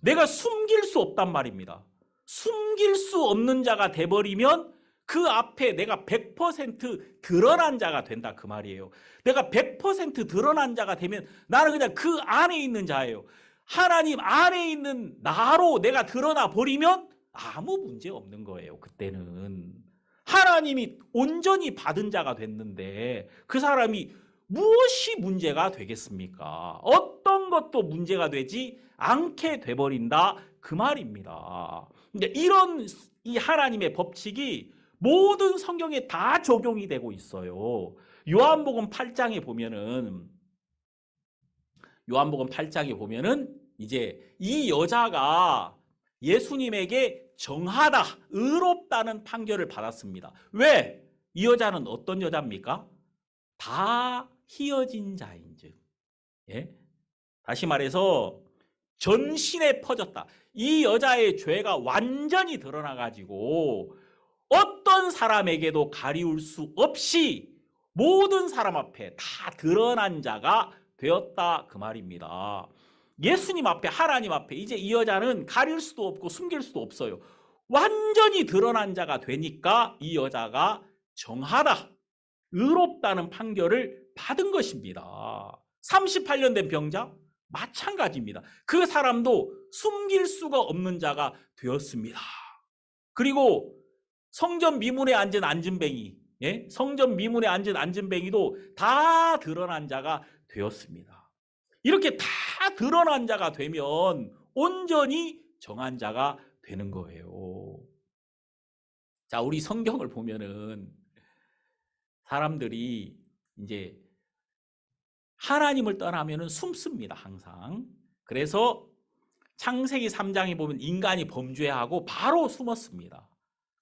내가 숨길 수 없단 말입니다. 숨길 수 없는 자가 돼버리면 그 앞에 내가 100% 드러난 자가 된다 그 말이에요. 내가 100% 드러난 자가 되면 나는 그냥 그 안에 있는 자예요. 하나님 안에 있는 나로 내가 드러나 버리면 아무 문제 없는 거예요. 그때는 하나님이 온전히 받은 자가 됐는데 그 사람이 무엇이 문제가 되겠습니까? 어떤 것도 문제가 되지 않게 돼버린다 그 말입니다. 근데 이런 이 하나님의 법칙이 모든 성경에 다 적용이 되고 있어요. 요한복음 8장에 보면은 이제 이 여자가 예수님에게 정하다, 의롭다는 판결을 받았습니다. 왜? 이 여자는 어떤 여자입니까? 다 희어진 자인즉. 예? 다시 말해서 전신에 퍼졌다. 이 여자의 죄가 완전히 드러나가지고 어떤 사람에게도 가리울 수 없이 모든 사람 앞에 다 드러난 자가 되었다 그 말입니다. 예수님 앞에 하나님 앞에 이제 이 여자는 가릴 수도 없고 숨길 수도 없어요. 완전히 드러난 자가 되니까 이 여자가 정하다, 의롭다는 판결을 받은 것입니다. 38년 된 병자 마찬가지입니다. 그 사람도 숨길 수가 없는 자가 되었습니다. 그리고 성전 미문에 앉은 안진뱅이, 예? 성전 미문에 앉은 안진뱅이도 다 드러난 자가 되었습니다. 이렇게 다 드러난 자가 되면 온전히 정한 자가 되는 거예요. 자, 우리 성경을 보면은 사람들이 이제 하나님을 떠나면은 숨습니다, 항상. 그래서 창세기 3장에 보면 인간이 범죄하고 바로 숨었습니다.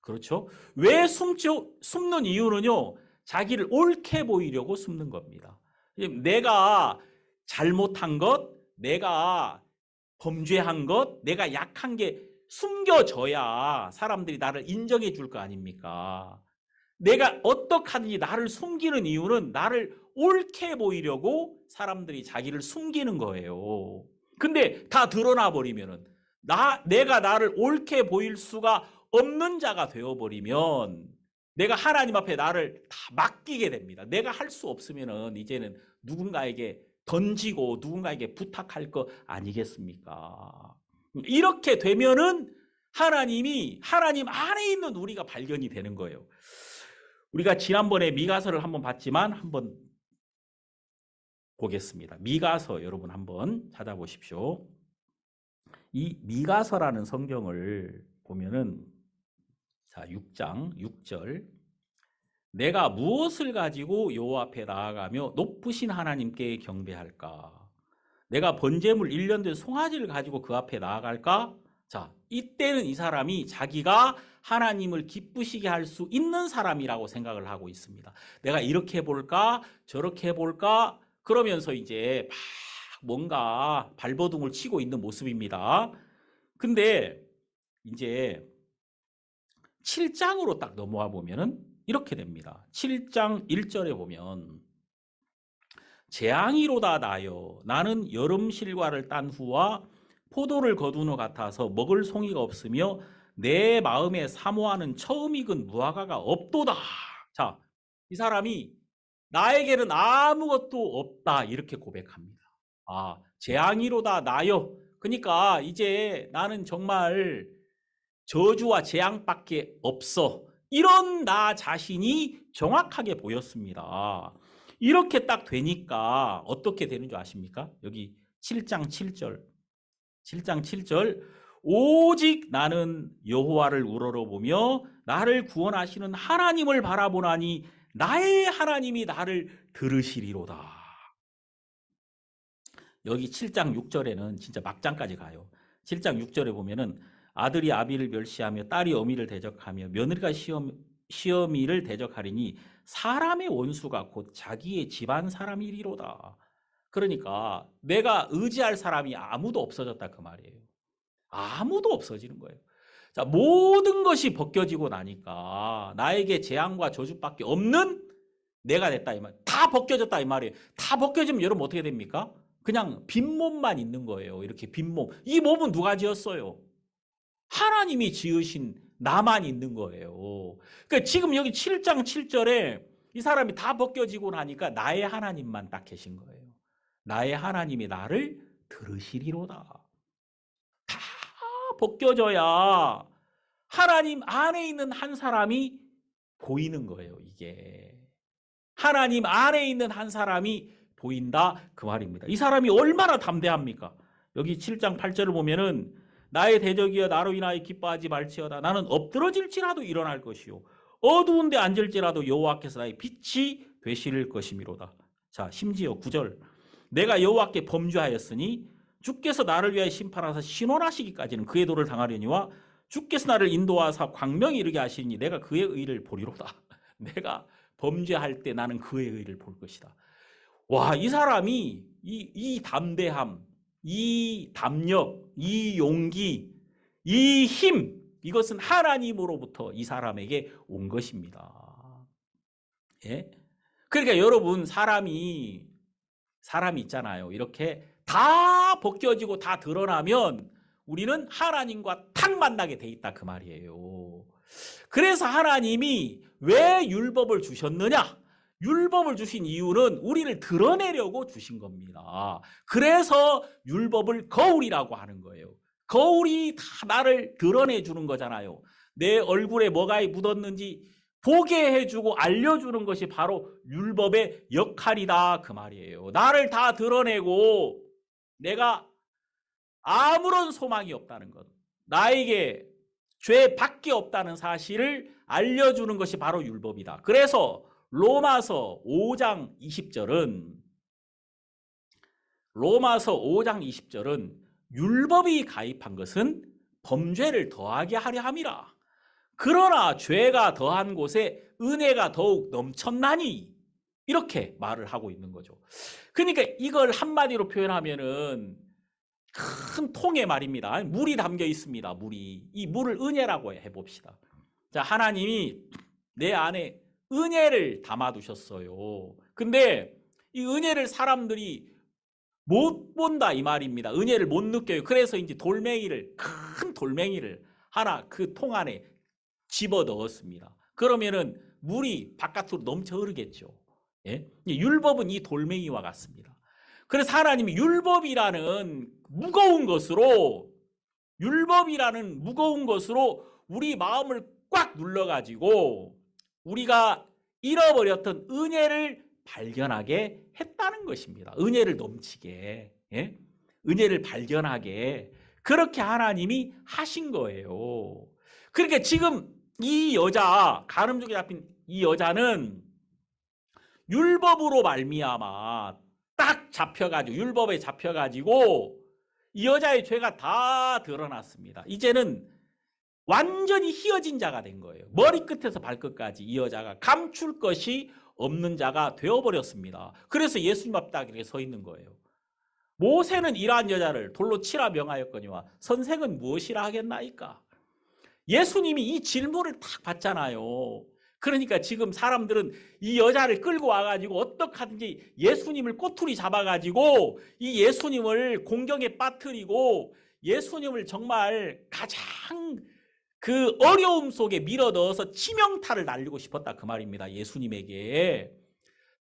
그렇죠? 왜 숨죠? 숨는 이유는요, 자기를 옳게 보이려고 숨는 겁니다. 내가 잘못한 것, 내가 범죄한 것, 내가 약한 게 숨겨져야 사람들이 나를 인정해 줄 거 아닙니까? 내가 어떻게 하든지 나를 숨기는 이유는 나를 옳게 보이려고 사람들이 자기를 숨기는 거예요. 근데 다 드러나 버리면은 내가 나를 옳게 보일 수가 없는 자가 되어 버리면 내가 하나님 앞에 나를 다 맡기게 됩니다. 내가 할 수 없으면은 이제는 누군가에게 던지고 누군가에게 부탁할 거 아니겠습니까? 이렇게 되면은 하나님 안에 있는 우리가 발견이 되는 거예요. 우리가 지난번에 미가서를 한번 봤지만 한번 보겠습니다. 미가서 여러분 한번 찾아보십시오. 이 미가서라는 성경을 보면은 자, 6장 6절 내가 무엇을 가지고 여호와 앞에 나아가며 높으신 하나님께 경배할까? 내가 번제물 1년 된 송아지를 가지고 그 앞에 나아갈까? 자, 이때는 이 사람이 자기가 하나님을 기쁘시게 할 수 있는 사람이라고 생각을 하고 있습니다. 내가 이렇게 해볼까? 저렇게 해볼까? 그러면서 이제 막 뭔가 발버둥을 치고 있는 모습입니다. 근데 이제 7장으로 딱 넘어와 보면은 이렇게 됩니다. 7장 1절에 보면 재앙이로다 나여 나는 여름 실과를 딴 후와 포도를 거둔 후 같아서 먹을 송이가 없으며 내 마음에 사모하는 처음 익은 무화과가 없도다. 자, 이 사람이 나에게는 아무것도 없다 이렇게 고백합니다. 아, 재앙이로다 나여. 그러니까 이제 나는 정말 저주와 재앙밖에 없어. 이런 나 자신이 정확하게 보였습니다. 이렇게 딱 되니까 어떻게 되는 줄 아십니까? 여기 7장 7절. 7장 7절. 오직 나는 여호와를 우러러보며 나를 구원하시는 하나님을 바라보나니 나의 하나님이 나를 들으시리로다. 여기 7장 6절에는 진짜 막장까지 가요. 7장 6절에 보면은 아들이 아비를 멸시하며 딸이 어미를 대적하며 며느리가 시어미를 대적하리니 사람의 원수가 곧 자기의 집안 사람이리로다. 그러니까 내가 의지할 사람이 아무도 없어졌다 그 말이에요. 아무도 없어지는 거예요. 자, 모든 것이 벗겨지고 나니까 나에게 재앙과 저주밖에 없는 내가 됐다 이 말. 다 벗겨졌다 이 말이에요. 다 벗겨지면 여러분 어떻게 됩니까? 그냥 빈몸만 있는 거예요. 이렇게 빈몸. 이 몸은 누가 지었어요? 하나님이 지으신 나만 있는 거예요. 그러니까 지금 여기 7장 7절에 이 사람이 다 벗겨지고 나니까 나의 하나님만 딱 계신 거예요. 나의 하나님이 나를 들으시리로다. 다 벗겨져야 하나님 안에 있는 한 사람이 보이는 거예요. 이게 하나님 안에 있는 한 사람이 보인다 그 말입니다. 이 사람이 얼마나 담대합니까? 여기 7장 8절을 보면은 나의 대적이여 나로 인하여 기뻐하지 말지어다. 나는 엎드러질지라도 일어날 것이요 어두운데 앉을지라도 여호와께서 나의 빛이 되실 것이미로다. 자, 심지어 9절 내가 여호와께 범죄하였으니 주께서 나를 위하여 심판하사 신원하시기까지는 그의 도를 당하려니와 주께서 나를 인도하사 광명에 이르게 하시니 내가 그의 의를 보리로다. 내가 범죄할 때 나는 그의 의를 볼 것이다. 와, 이 사람이 이 담대함, 이 담력, 이 용기, 이 힘, 이것은 하나님으로부터 이 사람에게 온 것입니다. 예? 그러니까 여러분 사람이 있잖아요. 이렇게 다 벗겨지고 다 드러나면 우리는 하나님과 탁 만나게 돼 있다 그 말이에요. 그래서 하나님이 왜 율법을 주셨느냐? 율법을 주신 이유는 우리를 드러내려고 주신 겁니다. 그래서 율법을 거울이라고 하는 거예요. 거울이 다 나를 드러내주는 거잖아요. 내 얼굴에 뭐가 묻었는지 보게 해주고 알려주는 것이 바로 율법의 역할이다 그 말이에요. 나를 다 드러내고 내가 아무런 소망이 없다는 것, 나에게 죄밖에 없다는 사실을 알려주는 것이 바로 율법이다. 그래서 로마서 5장 20절은 율법이 가입한 것은 범죄를 더하게 하려 함이라. 그러나 죄가 더한 곳에 은혜가 더욱 넘쳤나니 이렇게 말을 하고 있는 거죠. 그러니까 이걸 한마디로 표현하면은 큰 통에 말입니다. 물이 담겨 있습니다. 물이. 이 물을 은혜라고 해봅시다. 자, 하나님이 내 안에 은혜를 담아두셨어요. 근데 이 은혜를 사람들이 못 본다 이 말입니다. 은혜를 못 느껴요. 그래서 이제 큰 돌멩이를 하나 그 통 안에 집어 넣었습니다. 그러면은 물이 바깥으로 넘쳐 흐르겠죠. 예? 율법은 이 돌멩이와 같습니다. 그래서 하나님이 율법이라는 무거운 것으로 우리 마음을 꽉 눌러가지고 우리가 잃어버렸던 은혜를 발견하게 했다는 것입니다. 은혜를 넘치게, 예? 은혜를 발견하게 그렇게 하나님이 하신 거예요. 그러니까 지금 이 여자, 간음족에 잡힌 이 여자는 율법으로 말미암아 딱 잡혀가지고 율법에 잡혀가지고 이 여자의 죄가 다 드러났습니다. 이제는 완전히 희어진 자가 된 거예요. 머리끝에서 발끝까지 이 여자가 감출 것이 없는 자가 되어버렸습니다. 그래서 예수님 앞에 딱 이렇게 서 있는 거예요. 모세는 이러한 여자를 돌로 치라 명하였거니와 선생은 무엇이라 하겠나이까? 예수님이 이 질문을 딱 받잖아요. 그러니까 지금 사람들은 이 여자를 끌고 와가지고 어떡하든지 예수님을 꼬투리 잡아가지고 이 예수님을 공경에 빠뜨리고 예수님을 정말 가장 그 어려움 속에 밀어 넣어서 치명타를 날리고 싶었다 그 말입니다. 예수님에게.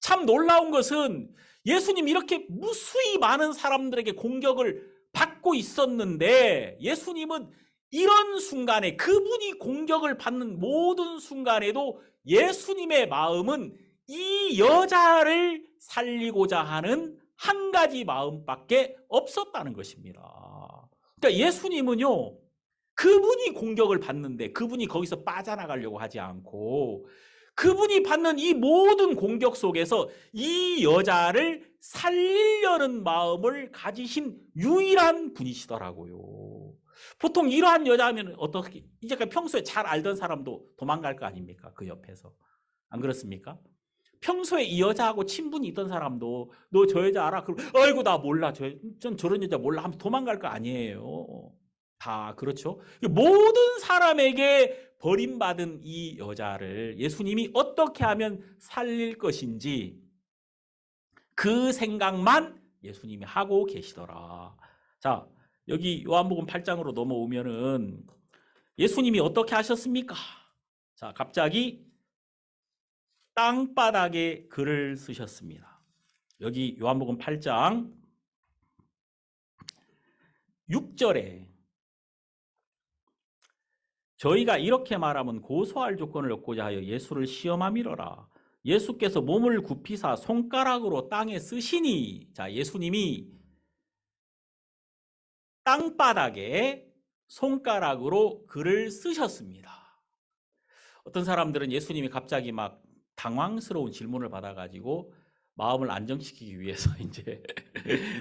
참 놀라운 것은 예수님 이렇게 무수히 많은 사람들에게 공격을 받고 있었는데 예수님은 이런 순간에 그분이 공격을 받는 모든 순간에도 예수님의 마음은 이 여자를 살리고자 하는 한 가지 마음밖에 없었다는 것입니다. 그러니까 예수님은요, 그분이 공격을 받는데 그분이 거기서 빠져나가려고 하지 않고 그분이 받는 이 모든 공격 속에서 이 여자를 살리려는 마음을 가지신 유일한 분이시더라고요. 보통 이러한 여자면 어떻게 이제까지 평소에 잘 알던 사람도 도망갈 거 아닙니까? 그 옆에서. 안 그렇습니까? 평소에 이 여자하고 친분이 있던 사람도 너 저 여자 알아? 그럼 아이고 나 몰라. 전 저런 여자 몰라 하면 도망갈 거 아니에요. 다 그렇죠. 모든 사람에게 버림받은 이 여자를 예수님이 어떻게 하면 살릴 것인지 그 생각만 예수님이 하고 계시더라. 자, 여기 요한복음 8장으로 넘어오면은 예수님이 어떻게 하셨습니까? 자, 갑자기 땅바닥에 글을 쓰셨습니다. 여기 요한복음 8장 6절에 저희가 이렇게 말하면 고소할 조건을 얻고자 하여 예수를 시험함이러라. 예수께서 몸을 굽히사 손가락으로 땅에 쓰시니, 자, 예수님이 땅바닥에 손가락으로 글을 쓰셨습니다. 어떤 사람들은 예수님이 갑자기 막 당황스러운 질문을 받아가지고 마음을 안정시키기 위해서 이제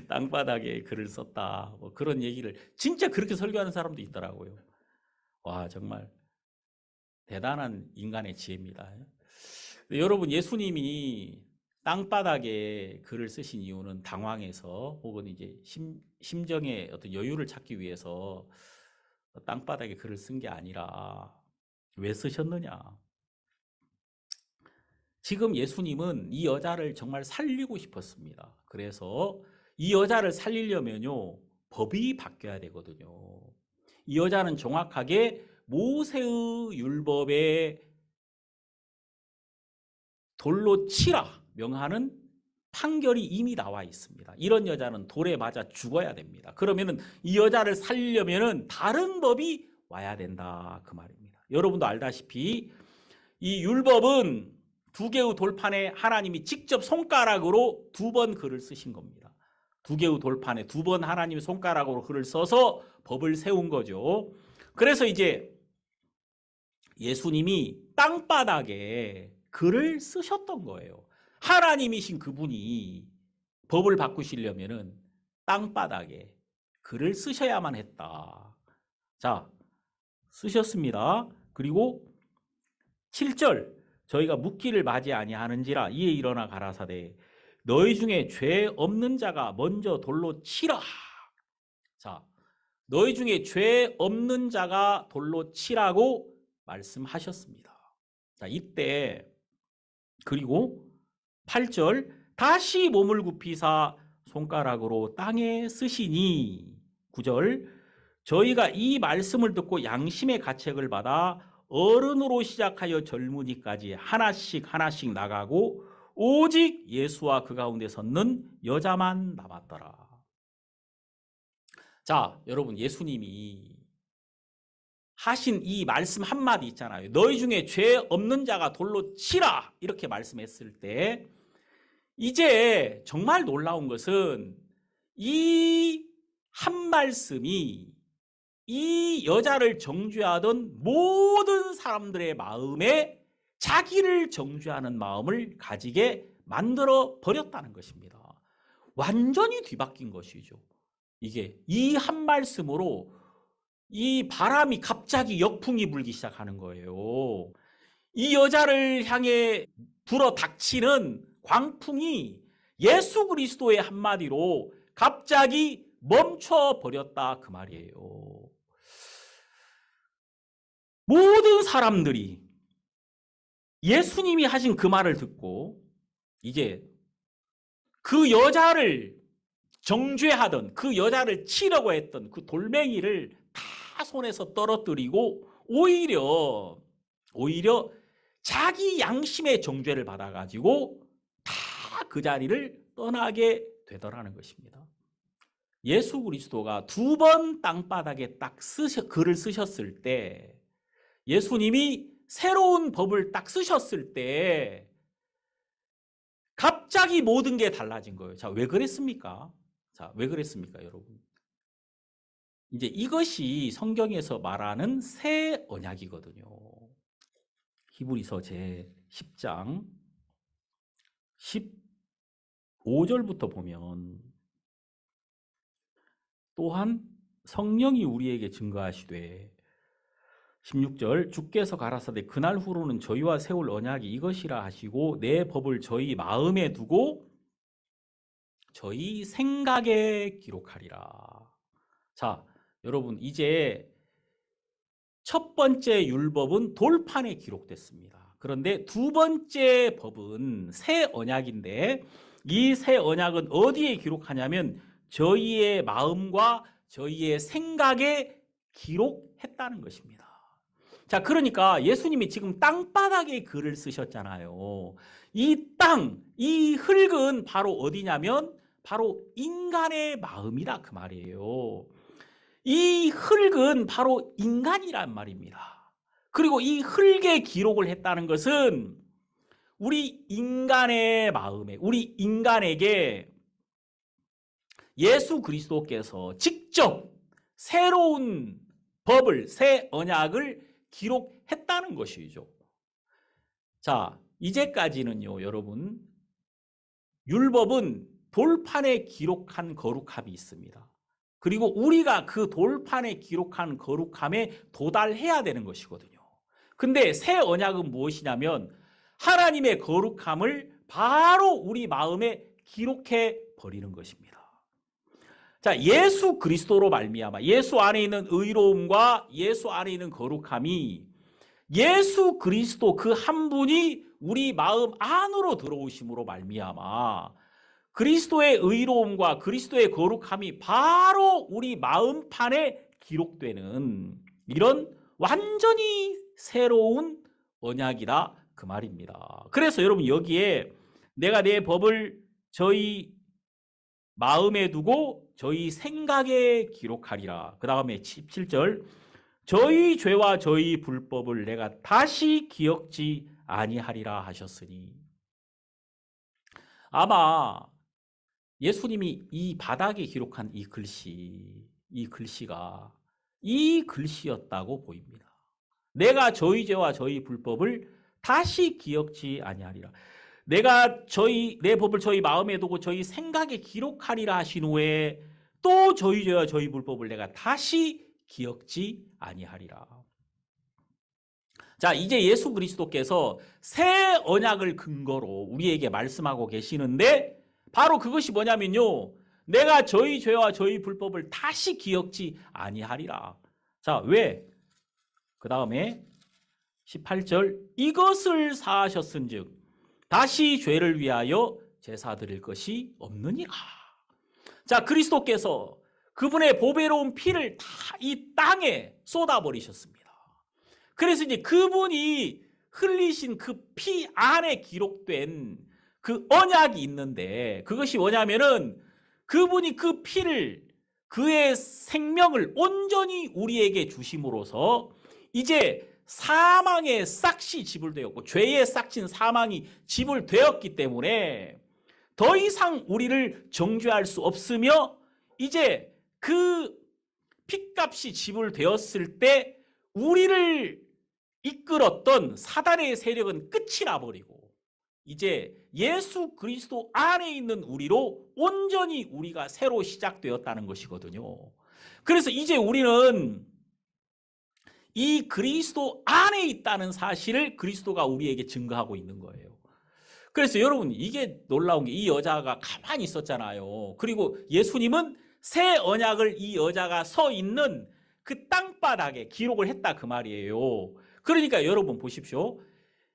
땅바닥에 글을 썼다. 뭐 그런 얘기를 진짜 그렇게 설교하는 사람도 있더라고요. 와, 정말 대단한 인간의 지혜입니다. 여러분, 예수님이 땅바닥에 글을 쓰신 이유는 당황해서 혹은 이제 심정의 어떤 여유를 찾기 위해서 땅바닥에 글을 쓴 게 아니라 왜 쓰셨느냐? 지금 예수님은 이 여자를 정말 살리고 싶었습니다. 그래서 이 여자를 살리려면요, 법이 바뀌어야 되거든요. 이 여자는 정확하게 모세의 율법에 돌로 치라 명하는 판결이 이미 나와 있습니다. 이런 여자는 돌에 맞아 죽어야 됩니다. 그러면은 이 여자를 살리려면은 다른 법이 와야 된다 그 말입니다. 여러분도 알다시피 이 율법은 두 개의 돌판에 하나님이 직접 손가락으로 두 번 글을 쓰신 겁니다. 두 개의 돌판에 두 번 하나님이 손가락으로 글을 써서 법을 세운 거죠. 그래서 이제 예수님이 땅바닥에 글을 쓰셨던 거예요. 하나님이신 그분이 법을 바꾸시려면은 땅바닥에 글을 쓰셔야만 했다. 자, 쓰셨습니다. 그리고 7절 저희가 묻기를 맞이 아니하는지라 이에 일어나 가라사대 너희 중에 죄 없는 자가 먼저 돌로 치라. 자, 너희 중에 죄 없는 자가 돌로 치라고 말씀하셨습니다. 자, 이때 그리고 8절 다시 몸을 굽히사 손가락으로 땅에 쓰시니 9절 저희가 이 말씀을 듣고 양심의 가책을 받아 어른으로 시작하여 젊은이까지 하나씩 하나씩 나가고 오직 예수와 그 가운데 섰는 여자만 남았더라. 자, 여러분 예수님이 하신 이 말씀 한마디 있잖아요. 너희 중에 죄 없는 자가 돌로 치라 이렇게 말씀했을 때 이제 정말 놀라운 것은 이 한 말씀이 이 여자를 정죄하던 모든 사람들의 마음에 자기를 정죄하는 마음을 가지게 만들어 버렸다는 것입니다. 완전히 뒤바뀐 것이죠. 이게 이 한 말씀으로 이 바람이 갑자기 역풍이 불기 시작하는 거예요. 이 여자를 향해 불어 닥치는 광풍이 예수 그리스도의 한마디로 갑자기 멈춰 버렸다 그 말이에요. 모든 사람들이 예수님이 하신 그 말을 듣고 이제 그 여자를 정죄하던 그 여자를 치려고 했던 그 돌멩이를 다 손에서 떨어뜨리고 오히려 자기 양심의 정죄를 받아가지고 다 그 자리를 떠나게 되더라는 것입니다. 예수 그리스도가 2번 땅바닥에 딱 글을 쓰셨을 때 예수님이 새로운 법을 딱 쓰셨을 때 갑자기 모든 게 달라진 거예요. 자, 왜 그랬습니까? 자, 왜 그랬습니까, 여러분? 이제 이것이 성경에서 말하는 새 언약이거든요. 히브리서 제 10장 15절부터 보면 또한 성령이 우리에게 증거하시되 16절 주께서 가라사대 그날 후로는 저희와 세울 언약이 이것이라 하시고 내 법을 저희 마음에 두고 저희 생각에 기록하리라. 자, 여러분 이제 첫 번째 율법은 돌판에 기록됐습니다. 그런데 두 번째 법은 새 언약인데 이 새 언약은 어디에 기록하냐면 저희의 마음과 저희의 생각에 기록했다는 것입니다. 자, 그러니까 예수님이 지금 땅바닥에 글을 쓰셨잖아요. 이 땅, 이 흙은 바로 어디냐면 바로 인간의 마음이다 그 말이에요. 이 흙은 바로 인간이란 말입니다. 그리고 이 흙에 기록을 했다는 것은 우리 인간의 마음에, 우리 인간에게 예수 그리스도께서 직접 새로운 법을, 새 언약을 기록했다는 것이죠. 자, 이제까지는요, 여러분, 율법은 돌판에 기록한 거룩함이 있습니다. 그리고 우리가 그 돌판에 기록한 거룩함에 도달해야 되는 것이거든요. 근데 새 언약은 무엇이냐면 하나님의 거룩함을 바로 우리 마음에 기록해 버리는 것입니다. 자, 예수 그리스도로 말미암아 예수 안에 있는 의로움과 예수 안에 있는 거룩함이 예수 그리스도 그 한 분이 우리 마음 안으로 들어오심으로 말미암아 그리스도의 의로움과 그리스도의 거룩함이 바로 우리 마음판에 기록되는 이런 완전히 새로운 언약이다 그 말입니다. 그래서 여러분 여기에 내가 내 법을 저희 마음에 두고 저희 생각에 기록하리라. 그 다음에 17절 저희 죄와 저희 불법을 내가 다시 기억지 아니하리라 하셨으니 아마 예수님이 이 바닥에 기록한 이 글씨가 이 글씨였다고 보입니다. 내가 저희 죄와 저희 불법을 다시 기억지 아니하리라. 내가 내 법을 저희 마음에 두고 저희 생각에 기록하리라 하신 후에 또 저희 죄와 저희 불법을 내가 다시 기억지 아니하리라. 자, 이제 예수 그리스도께서 새 언약을 근거로 우리에게 말씀하고 계시는데 바로 그것이 뭐냐면요. 내가 저희 죄와 저희 불법을 다시 기억지 아니하리라. 자, 왜? 그 다음에 18절 이것을 사하셨은즉 다시 죄를 위하여 제사 드릴 것이 없느니라. 자, 그리스도께서 그분의 보배로운 피를 다 이 땅에 쏟아버리셨습니다. 그래서 이제 그분이 흘리신 그 피 안에 기록된 그 언약이 있는데, 그것이 뭐냐면은 그분이 그 피를, 그의 생명을 온전히 우리에게 주심으로써 이제 사망의 싹이 지불되었고 죄의 싹인 사망이 지불되었기 때문에 더 이상 우리를 정죄할 수 없으며, 이제 그 핏값이 지불되었을 때 우리를 이끌었던 사단의 세력은 끝이 나버리고 이제 예수 그리스도 안에 있는 우리로 온전히 우리가 새로 시작되었다는 것이거든요. 그래서 이제 우리는 이 그리스도 안에 있다는 사실을 그리스도가 우리에게 증거하고 있는 거예요. 그래서 여러분, 이게 놀라운 게, 이 여자가 가만히 있었잖아요. 그리고 예수님은 새 언약을 이 여자가 서 있는 그 땅바닥에 기록을 했다 그 말이에요. 그러니까 여러분 보십시오.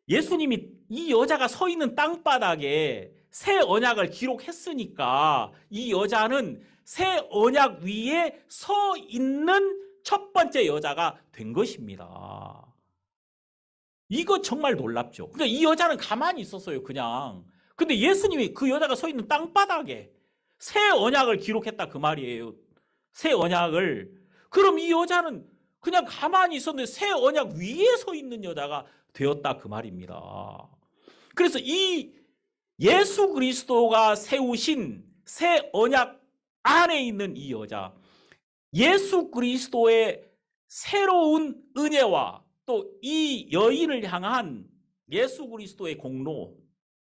예수님이 이 여자가 서 있는 땅바닥에 새 언약을 기록했으니까 이 여자는 새 언약 위에 서 있는 첫 번째 여자가 된 것입니다. 이거 정말 놀랍죠. 그러니까 이 여자는 가만히 있었어요, 그냥. 근데 예수님이 그 여자가 서 있는 땅바닥에 새 언약을 기록했다 그 말이에요. 새 언약을. 그럼 이 여자는 그냥 가만히 있었는데 새 언약 위에 서 있는 여자가 되었다 그 말입니다. 그래서 이 예수 그리스도가 세우신 새 언약 안에 있는 이 여자, 예수 그리스도의 새로운 은혜와 또 이 여인을 향한 예수 그리스도의 공로,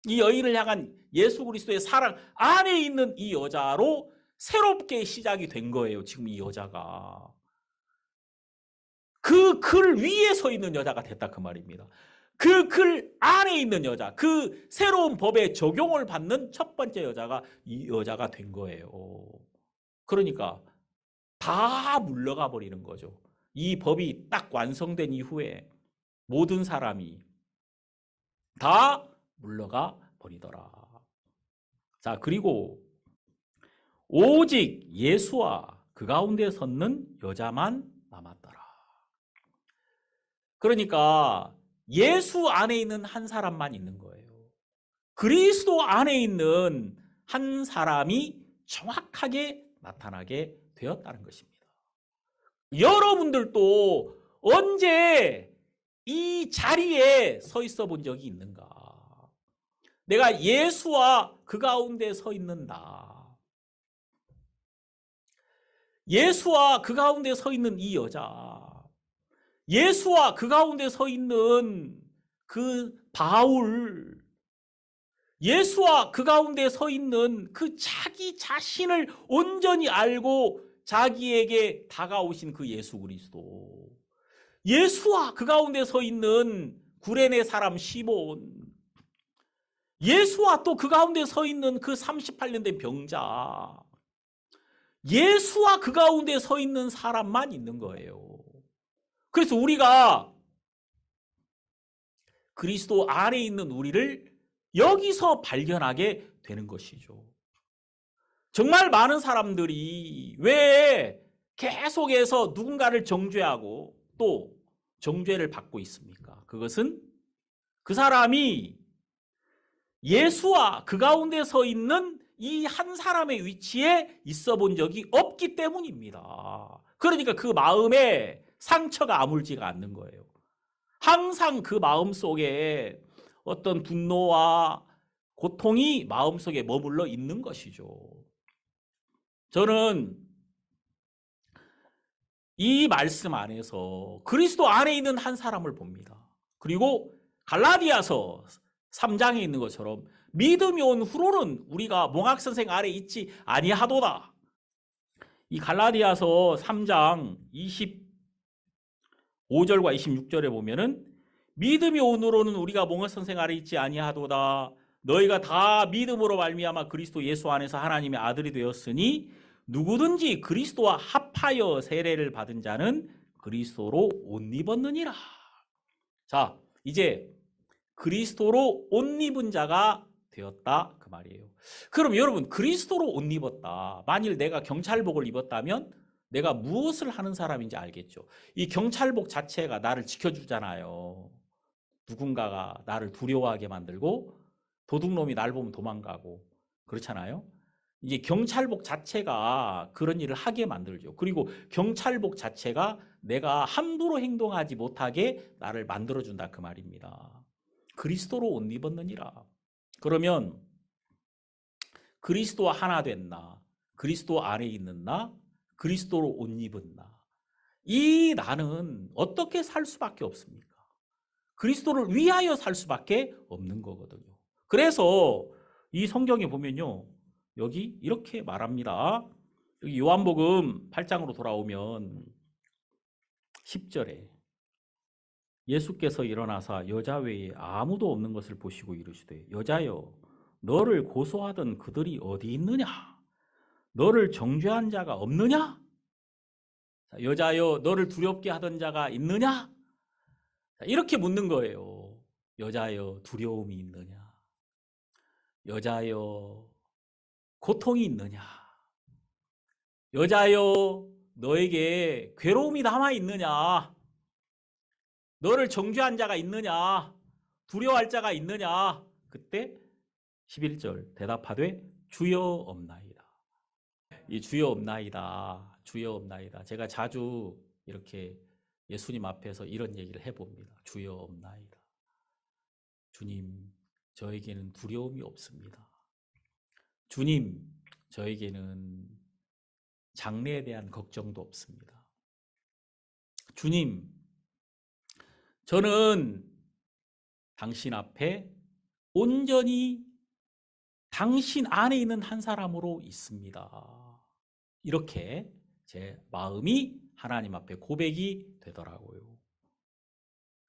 이 여인을 향한 예수 그리스도의 사랑 안에 있는 이 여자로 새롭게 시작이 된 거예요. 지금 이 여자가 그 글 위에 서 있는 여자가 됐다 그 말입니다. 그 글 안에 있는 여자, 그 새로운 법의 적용을 받는 첫 번째 여자가 이 여자가 된 거예요. 그러니까 다 물러가 버리는 거죠. 이 법이 딱 완성된 이후에 모든 사람이 다 물러가 버리더라. 자, 그리고 오직 예수와 그 가운데 섰는 여자만 남았더라. 그러니까 예수 안에 있는 한 사람만 있는 거예요. 그리스도 안에 있는 한 사람이 정확하게 나타나게 되었다는 것입니다. 여러분들도 언제 이 자리에 서 있어 본 적이 있는가? 내가 예수와 그 가운데 서 있는다. 예수와 그 가운데 서 있는 이 여자, 예수와 그 가운데 서 있는 그 바울, 예수와 그 가운데 서 있는 그 자기 자신을 온전히 알고 자기에게 다가오신 그 예수 그리스도, 예수와 그 가운데 서 있는 구레네 사람 시몬, 예수와 또 그 가운데 서 있는 그 38년 된 병자, 예수와 그 가운데 서 있는 사람만 있는 거예요. 그래서 우리가 그리스도 안에 있는 우리를 여기서 발견하게 되는 것이죠. 정말 많은 사람들이 왜 계속해서 누군가를 정죄하고 또 정죄를 받고 있습니까? 그것은 그 사람이 예수와 그 가운데 서 있는 이 한 사람의 위치에 있어 본 적이 없기 때문입니다. 그러니까 그 마음에 상처가 아물지가 않는 거예요. 항상 그 마음 속에 어떤 분노와 고통이 마음속에 머물러 있는 것이죠. 저는 이 말씀 안에서 그리스도 안에 있는 한 사람을 봅니다. 그리고 갈라디아서 3장에 있는 것처럼 믿음이 온 후로는 우리가 몽학선생 아래 있지 아니하도다. 이 갈라디아서 3장 25절과 26절에 보면은 믿음이 온 후로는 우리가 몽학선생 아래 있지 아니하도다. 너희가 다 믿음으로 말미암아 그리스도 예수 안에서 하나님의 아들이 되었으니 누구든지 그리스도와 합하여 세례를 받은 자는 그리스도로 옷 입었느니라. 자, 이제 그리스도로 옷 입은 자가 되었다 그 말이에요. 그럼 여러분, 그리스도로 옷 입었다. 만일 내가 경찰복을 입었다면 내가 무엇을 하는 사람인지 알겠죠. 이 경찰복 자체가 나를 지켜주잖아요. 누군가가 나를 두려워하게 만들고 도둑놈이 날 보면 도망가고 그렇잖아요. 이게 경찰복 자체가 그런 일을 하게 만들죠. 그리고 경찰복 자체가 내가 함부로 행동하지 못하게 나를 만들어준다 그 말입니다. 그리스도로 옷 입었느니라. 그러면 그리스도와 하나 된 나, 그리스도 안에 있는 나, 그리스도로 옷 입은 나. 이 나는 어떻게 살 수밖에 없습니까? 그리스도를 위하여 살 수밖에 없는 거거든요. 그래서 이 성경에 보면요. 여기 이렇게 말합니다. 여기 요한복음 8장으로 돌아오면 10절에 예수께서 일어나사 여자 외에 아무도 없는 것을 보시고 이르시되 여자여 너를 고소하던 그들이 어디 있느냐? 너를 정죄한 자가 없느냐? 여자여 너를 두렵게 하던 자가 있느냐? 이렇게 묻는 거예요. 여자여 두려움이 있느냐? 여자여 고통이 있느냐? 여자여 너에게 괴로움이 남아 있느냐? 너를 정죄한 자가 있느냐? 두려워할 자가 있느냐? 그때 11절 대답하되 주여 없나이다. 이 주여 없나이다. 주여 없나이다. 제가 자주 이렇게 예수님 앞에서 이런 얘기를 해봅니다. 주여 없나이다. 주님, 저에게는 두려움이 없습니다. 주님, 저에게는 장래에 대한 걱정도 없습니다. 주님, 저는 당신 앞에 온전히 당신 안에 있는 한 사람으로 있습니다. 이렇게 제 마음이 하나님 앞에 고백이 되더라고요.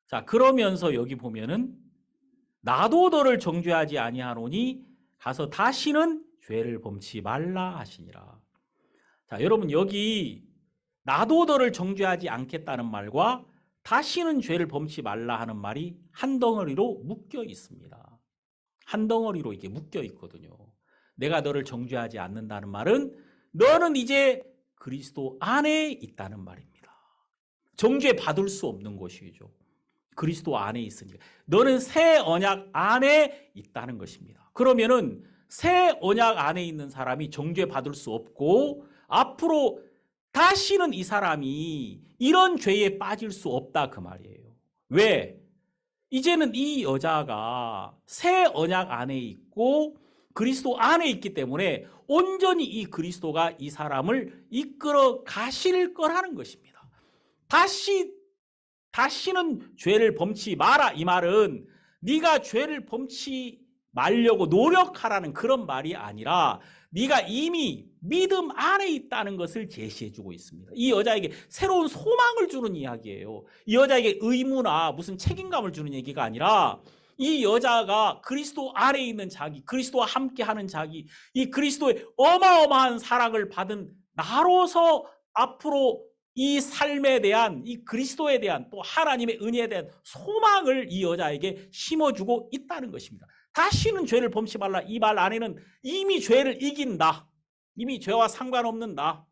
자, 그러면서 여기 보면은 나도 너를 정죄하지 아니하노니 가서 다시는 죄를 범치 말라 하시니라. 자, 여러분 여기 나도 너를 정죄하지 않겠다는 말과 다시는 죄를 범치 말라 하는 말이 한 덩어리로 묶여 있습니다. 한 덩어리로 이게 묶여 있거든요. 내가 너를 정죄하지 않는다는 말은 너는 이제 그리스도 안에 있다는 말입니다. 정죄 받을 수 없는 것이죠. 그리스도 안에 있으니까. 너는 새 언약 안에 있다는 것입니다. 그러면은 새 언약 안에 있는 사람이 정죄 받을 수 없고 앞으로 다시는 이 사람이 이런 죄에 빠질 수 없다 그 말이에요. 왜? 이제는 이 여자가 새 언약 안에 있고 그리스도 안에 있기 때문에 온전히 이 그리스도가 이 사람을 이끌어 가실 거라는 것입니다. 다시는 죄를 범치 마라 이 말은 네가 죄를 범치 말려고 노력하라는 그런 말이 아니라 네가 이미 믿음 안에 있다는 것을 제시해주고 있습니다. 이 여자에게 새로운 소망을 주는 이야기예요. 이 여자에게 의무나 무슨 책임감을 주는 얘기가 아니라 이 여자가 그리스도 안에 있는 자기, 그리스도와 함께하는 자기, 이 그리스도의 어마어마한 사랑을 받은 나로서 앞으로 이 삶에 대한, 이 그리스도에 대한 또 하나님의 은혜에 대한 소망을 이 여자에게 심어주고 있다는 것입니다. 다시는 죄를 범치 말라 이 말 안에는 이미 죄를 이긴다. 이미 죄와 상관없는 나.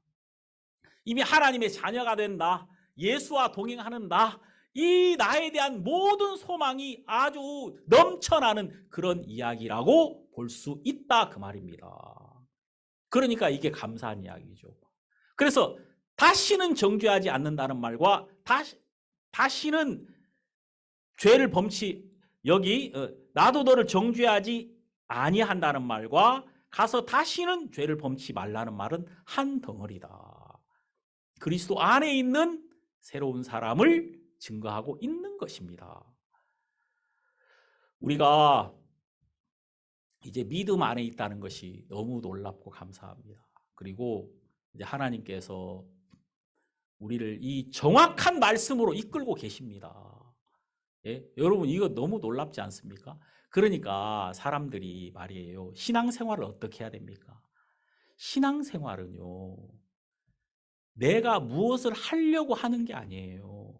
이미 하나님의 자녀가 된다. 예수와 동행하는 나. 이 나에 대한 모든 소망이 아주 넘쳐나는 그런 이야기라고 볼 수 있다 그 말입니다. 그러니까 이게 감사한 이야기죠. 그래서 다시는 정죄하지 않는다는 말과 다시는 죄를 범치 여기 나도 너를 정죄하지 아니한다는 말과 가서 다시는 죄를 범치 말라는 말은 한 덩어리다. 그리스도 안에 있는 새로운 사람을 증거하고 있는 것입니다. 우리가 이제 믿음 안에 있다는 것이 너무 놀랍고 감사합니다. 그리고 이제 하나님께서 우리를 이 정확한 말씀으로 이끌고 계십니다. 예? 여러분 이거 너무 놀랍지 않습니까? 그러니까 사람들이 말이에요. 신앙생활을 어떻게 해야 됩니까? 신앙생활은요. 내가 무엇을 하려고 하는 게 아니에요.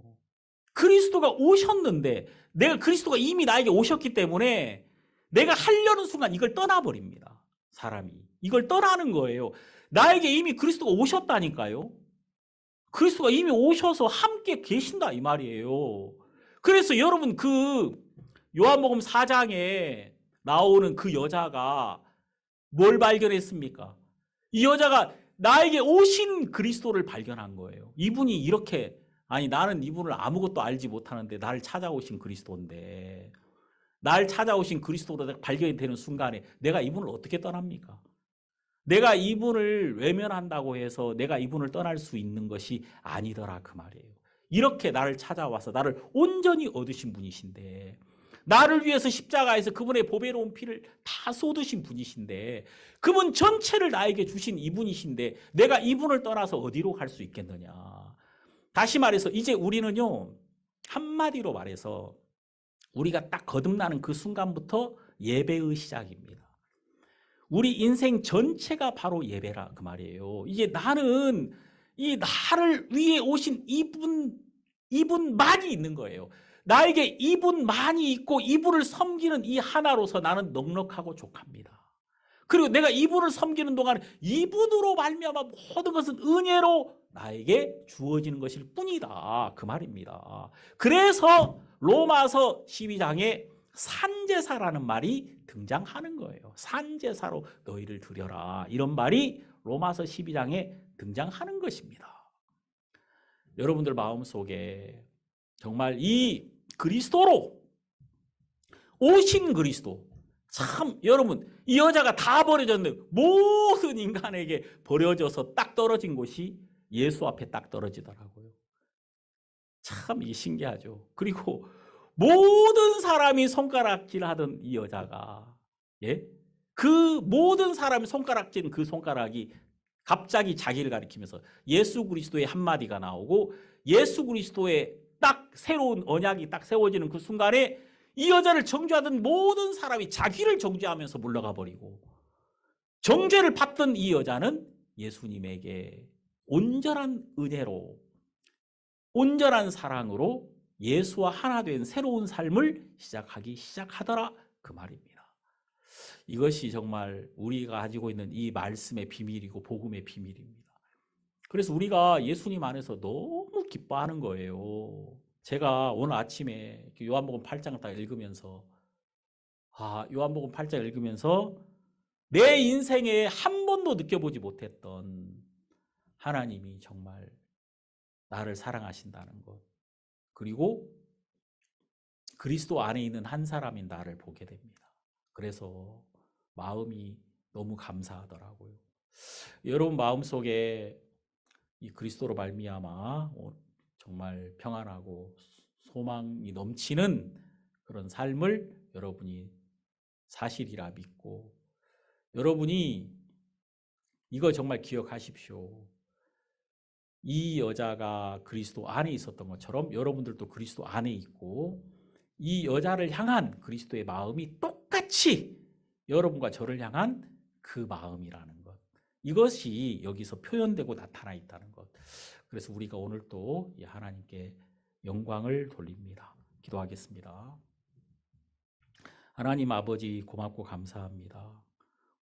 그리스도가 오셨는데 내가 그리스도가 이미 나에게 오셨기 때문에 내가 하려는 순간 이걸 떠나버립니다. 사람이. 이걸 떠나는 거예요. 나에게 이미 그리스도가 오셨다니까요. 그리스도가 이미 오셔서 함께 계신다 이 말이에요. 그래서 여러분 그 요한복음 4장에 나오는 그 여자가 뭘 발견했습니까? 이 여자가 나에게 오신 그리스도를 발견한 거예요. 이분이 이렇게 아니 나는 이분을 아무것도 알지 못하는데 나를 찾아오신 그리스도인데 날 찾아오신 그리스도로 발견이 되는 순간에 내가 이분을 어떻게 떠납니까? 내가 이분을 외면한다고 해서 내가 이분을 떠날 수 있는 것이 아니더라 그 말이에요. 이렇게 나를 찾아와서 나를 온전히 얻으신 분이신데 나를 위해서 십자가에서 그분의 보배로운 피를 다 쏟으신 분이신데 그분 전체를 나에게 주신 이분이신데 내가 이분을 떠나서 어디로 갈 수 있겠느냐. 다시 말해서 이제 우리는요. 한마디로 말해서 우리가 딱 거듭나는 그 순간부터 예배의 시작입니다. 우리 인생 전체가 바로 예배라 그 말이에요. 이제 나는 이 나를 위해 오신 이분만이 있는 거예요. 나에게 이분만이 있고 이분을 섬기는 이 하나로서 나는 넉넉하고 족합니다. 그리고 내가 이분을 섬기는 동안 이분으로 말미암아 모든 것은 은혜로 나에게 주어지는 것일 뿐이다. 그 말입니다. 그래서 로마서 12장에 산제사라는 말이 등장하는 거예요. 산제사로 너희를 드려라. 이런 말이 로마서 12장에 등장하는 것입니다. 여러분들 마음속에 정말 이 그리스도로 오신 그리스도 참 여러분 이 여자가 다 버려졌는데 모든 인간에게 버려져서 딱 떨어진 곳이 예수 앞에 딱 떨어지더라고요. 참 이게 신기하죠. 그리고 모든 사람이 손가락질 하던 이 여자가 예? 그 모든 사람이 손가락질 그 손가락이 갑자기 자기를 가리키면서 예수 그리스도의 한마디가 나오고 예수 그리스도의 딱 새로운 언약이 딱 세워지는 그 순간에 이 여자를 정죄하던 모든 사람이 자기를 정죄하면서 물러가 버리고 정죄를 받던 이 여자는 예수님에게 온전한 은혜로 온전한 사랑으로 예수와 하나 된 새로운 삶을 시작하더라 그 말입니다. 이것이 정말 우리가 가지고 있는 이 말씀의 비밀이고 복음의 비밀입니다. 그래서 우리가 예수님 안에서 너무 기뻐하는 거예요. 제가 오늘 아침에 요한복음 8장을 딱 읽으면서 요한복음 8장 읽으면서 내 인생에 한 번도 느껴보지 못했던 하나님이 정말 나를 사랑하신다는 것 그리고 그리스도 안에 있는 한 사람인 나를 보게 됩니다. 그래서 마음이 너무 감사하더라고요. 여러분 마음속에 이 그리스도로 말미암아 정말 평안하고 소망이 넘치는 그런 삶을 여러분이 사실이라 믿고 여러분이 이거 정말 기억하십시오. 이 여자가 그리스도 안에 있었던 것처럼 여러분들도 그리스도 안에 있고 이 여자를 향한 그리스도의 마음이 똑같이 여러분과 저를 향한 그 마음이라는 것. 이것이 여기서 표현되고 나타나 있다는 것. 그래서 우리가 오늘 또 하나님께 영광을 돌립니다. 기도하겠습니다. 하나님 아버지 고맙고 감사합니다.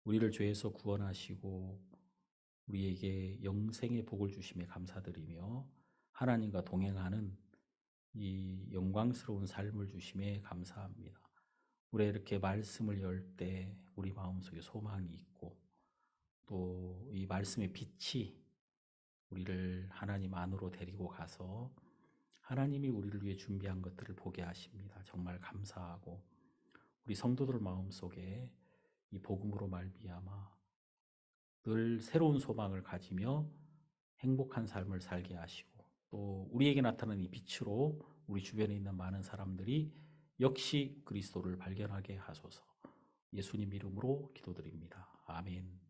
우리를 죄에서 구원하시고 우리에게 영생의 복을 주심에 감사드리며 하나님과 동행하는 이 영광스러운 삶을 주심에 감사합니다. 우리 이렇게 말씀을 열 때 우리 마음속에 소망이 있고 또 이 말씀의 빛이 우리를 하나님 안으로 데리고 가서 하나님이 우리를 위해 준비한 것들을 보게 하십니다. 정말 감사하고 우리 성도들 마음속에 이 복음으로 말미암아 늘 새로운 소망을 가지며 행복한 삶을 살게 하시고 또 우리에게 나타나는 이 빛으로 우리 주변에 있는 많은 사람들이 역시 그리스도를 발견하게 하소서. 예수님 이름으로 기도드립니다. 아멘.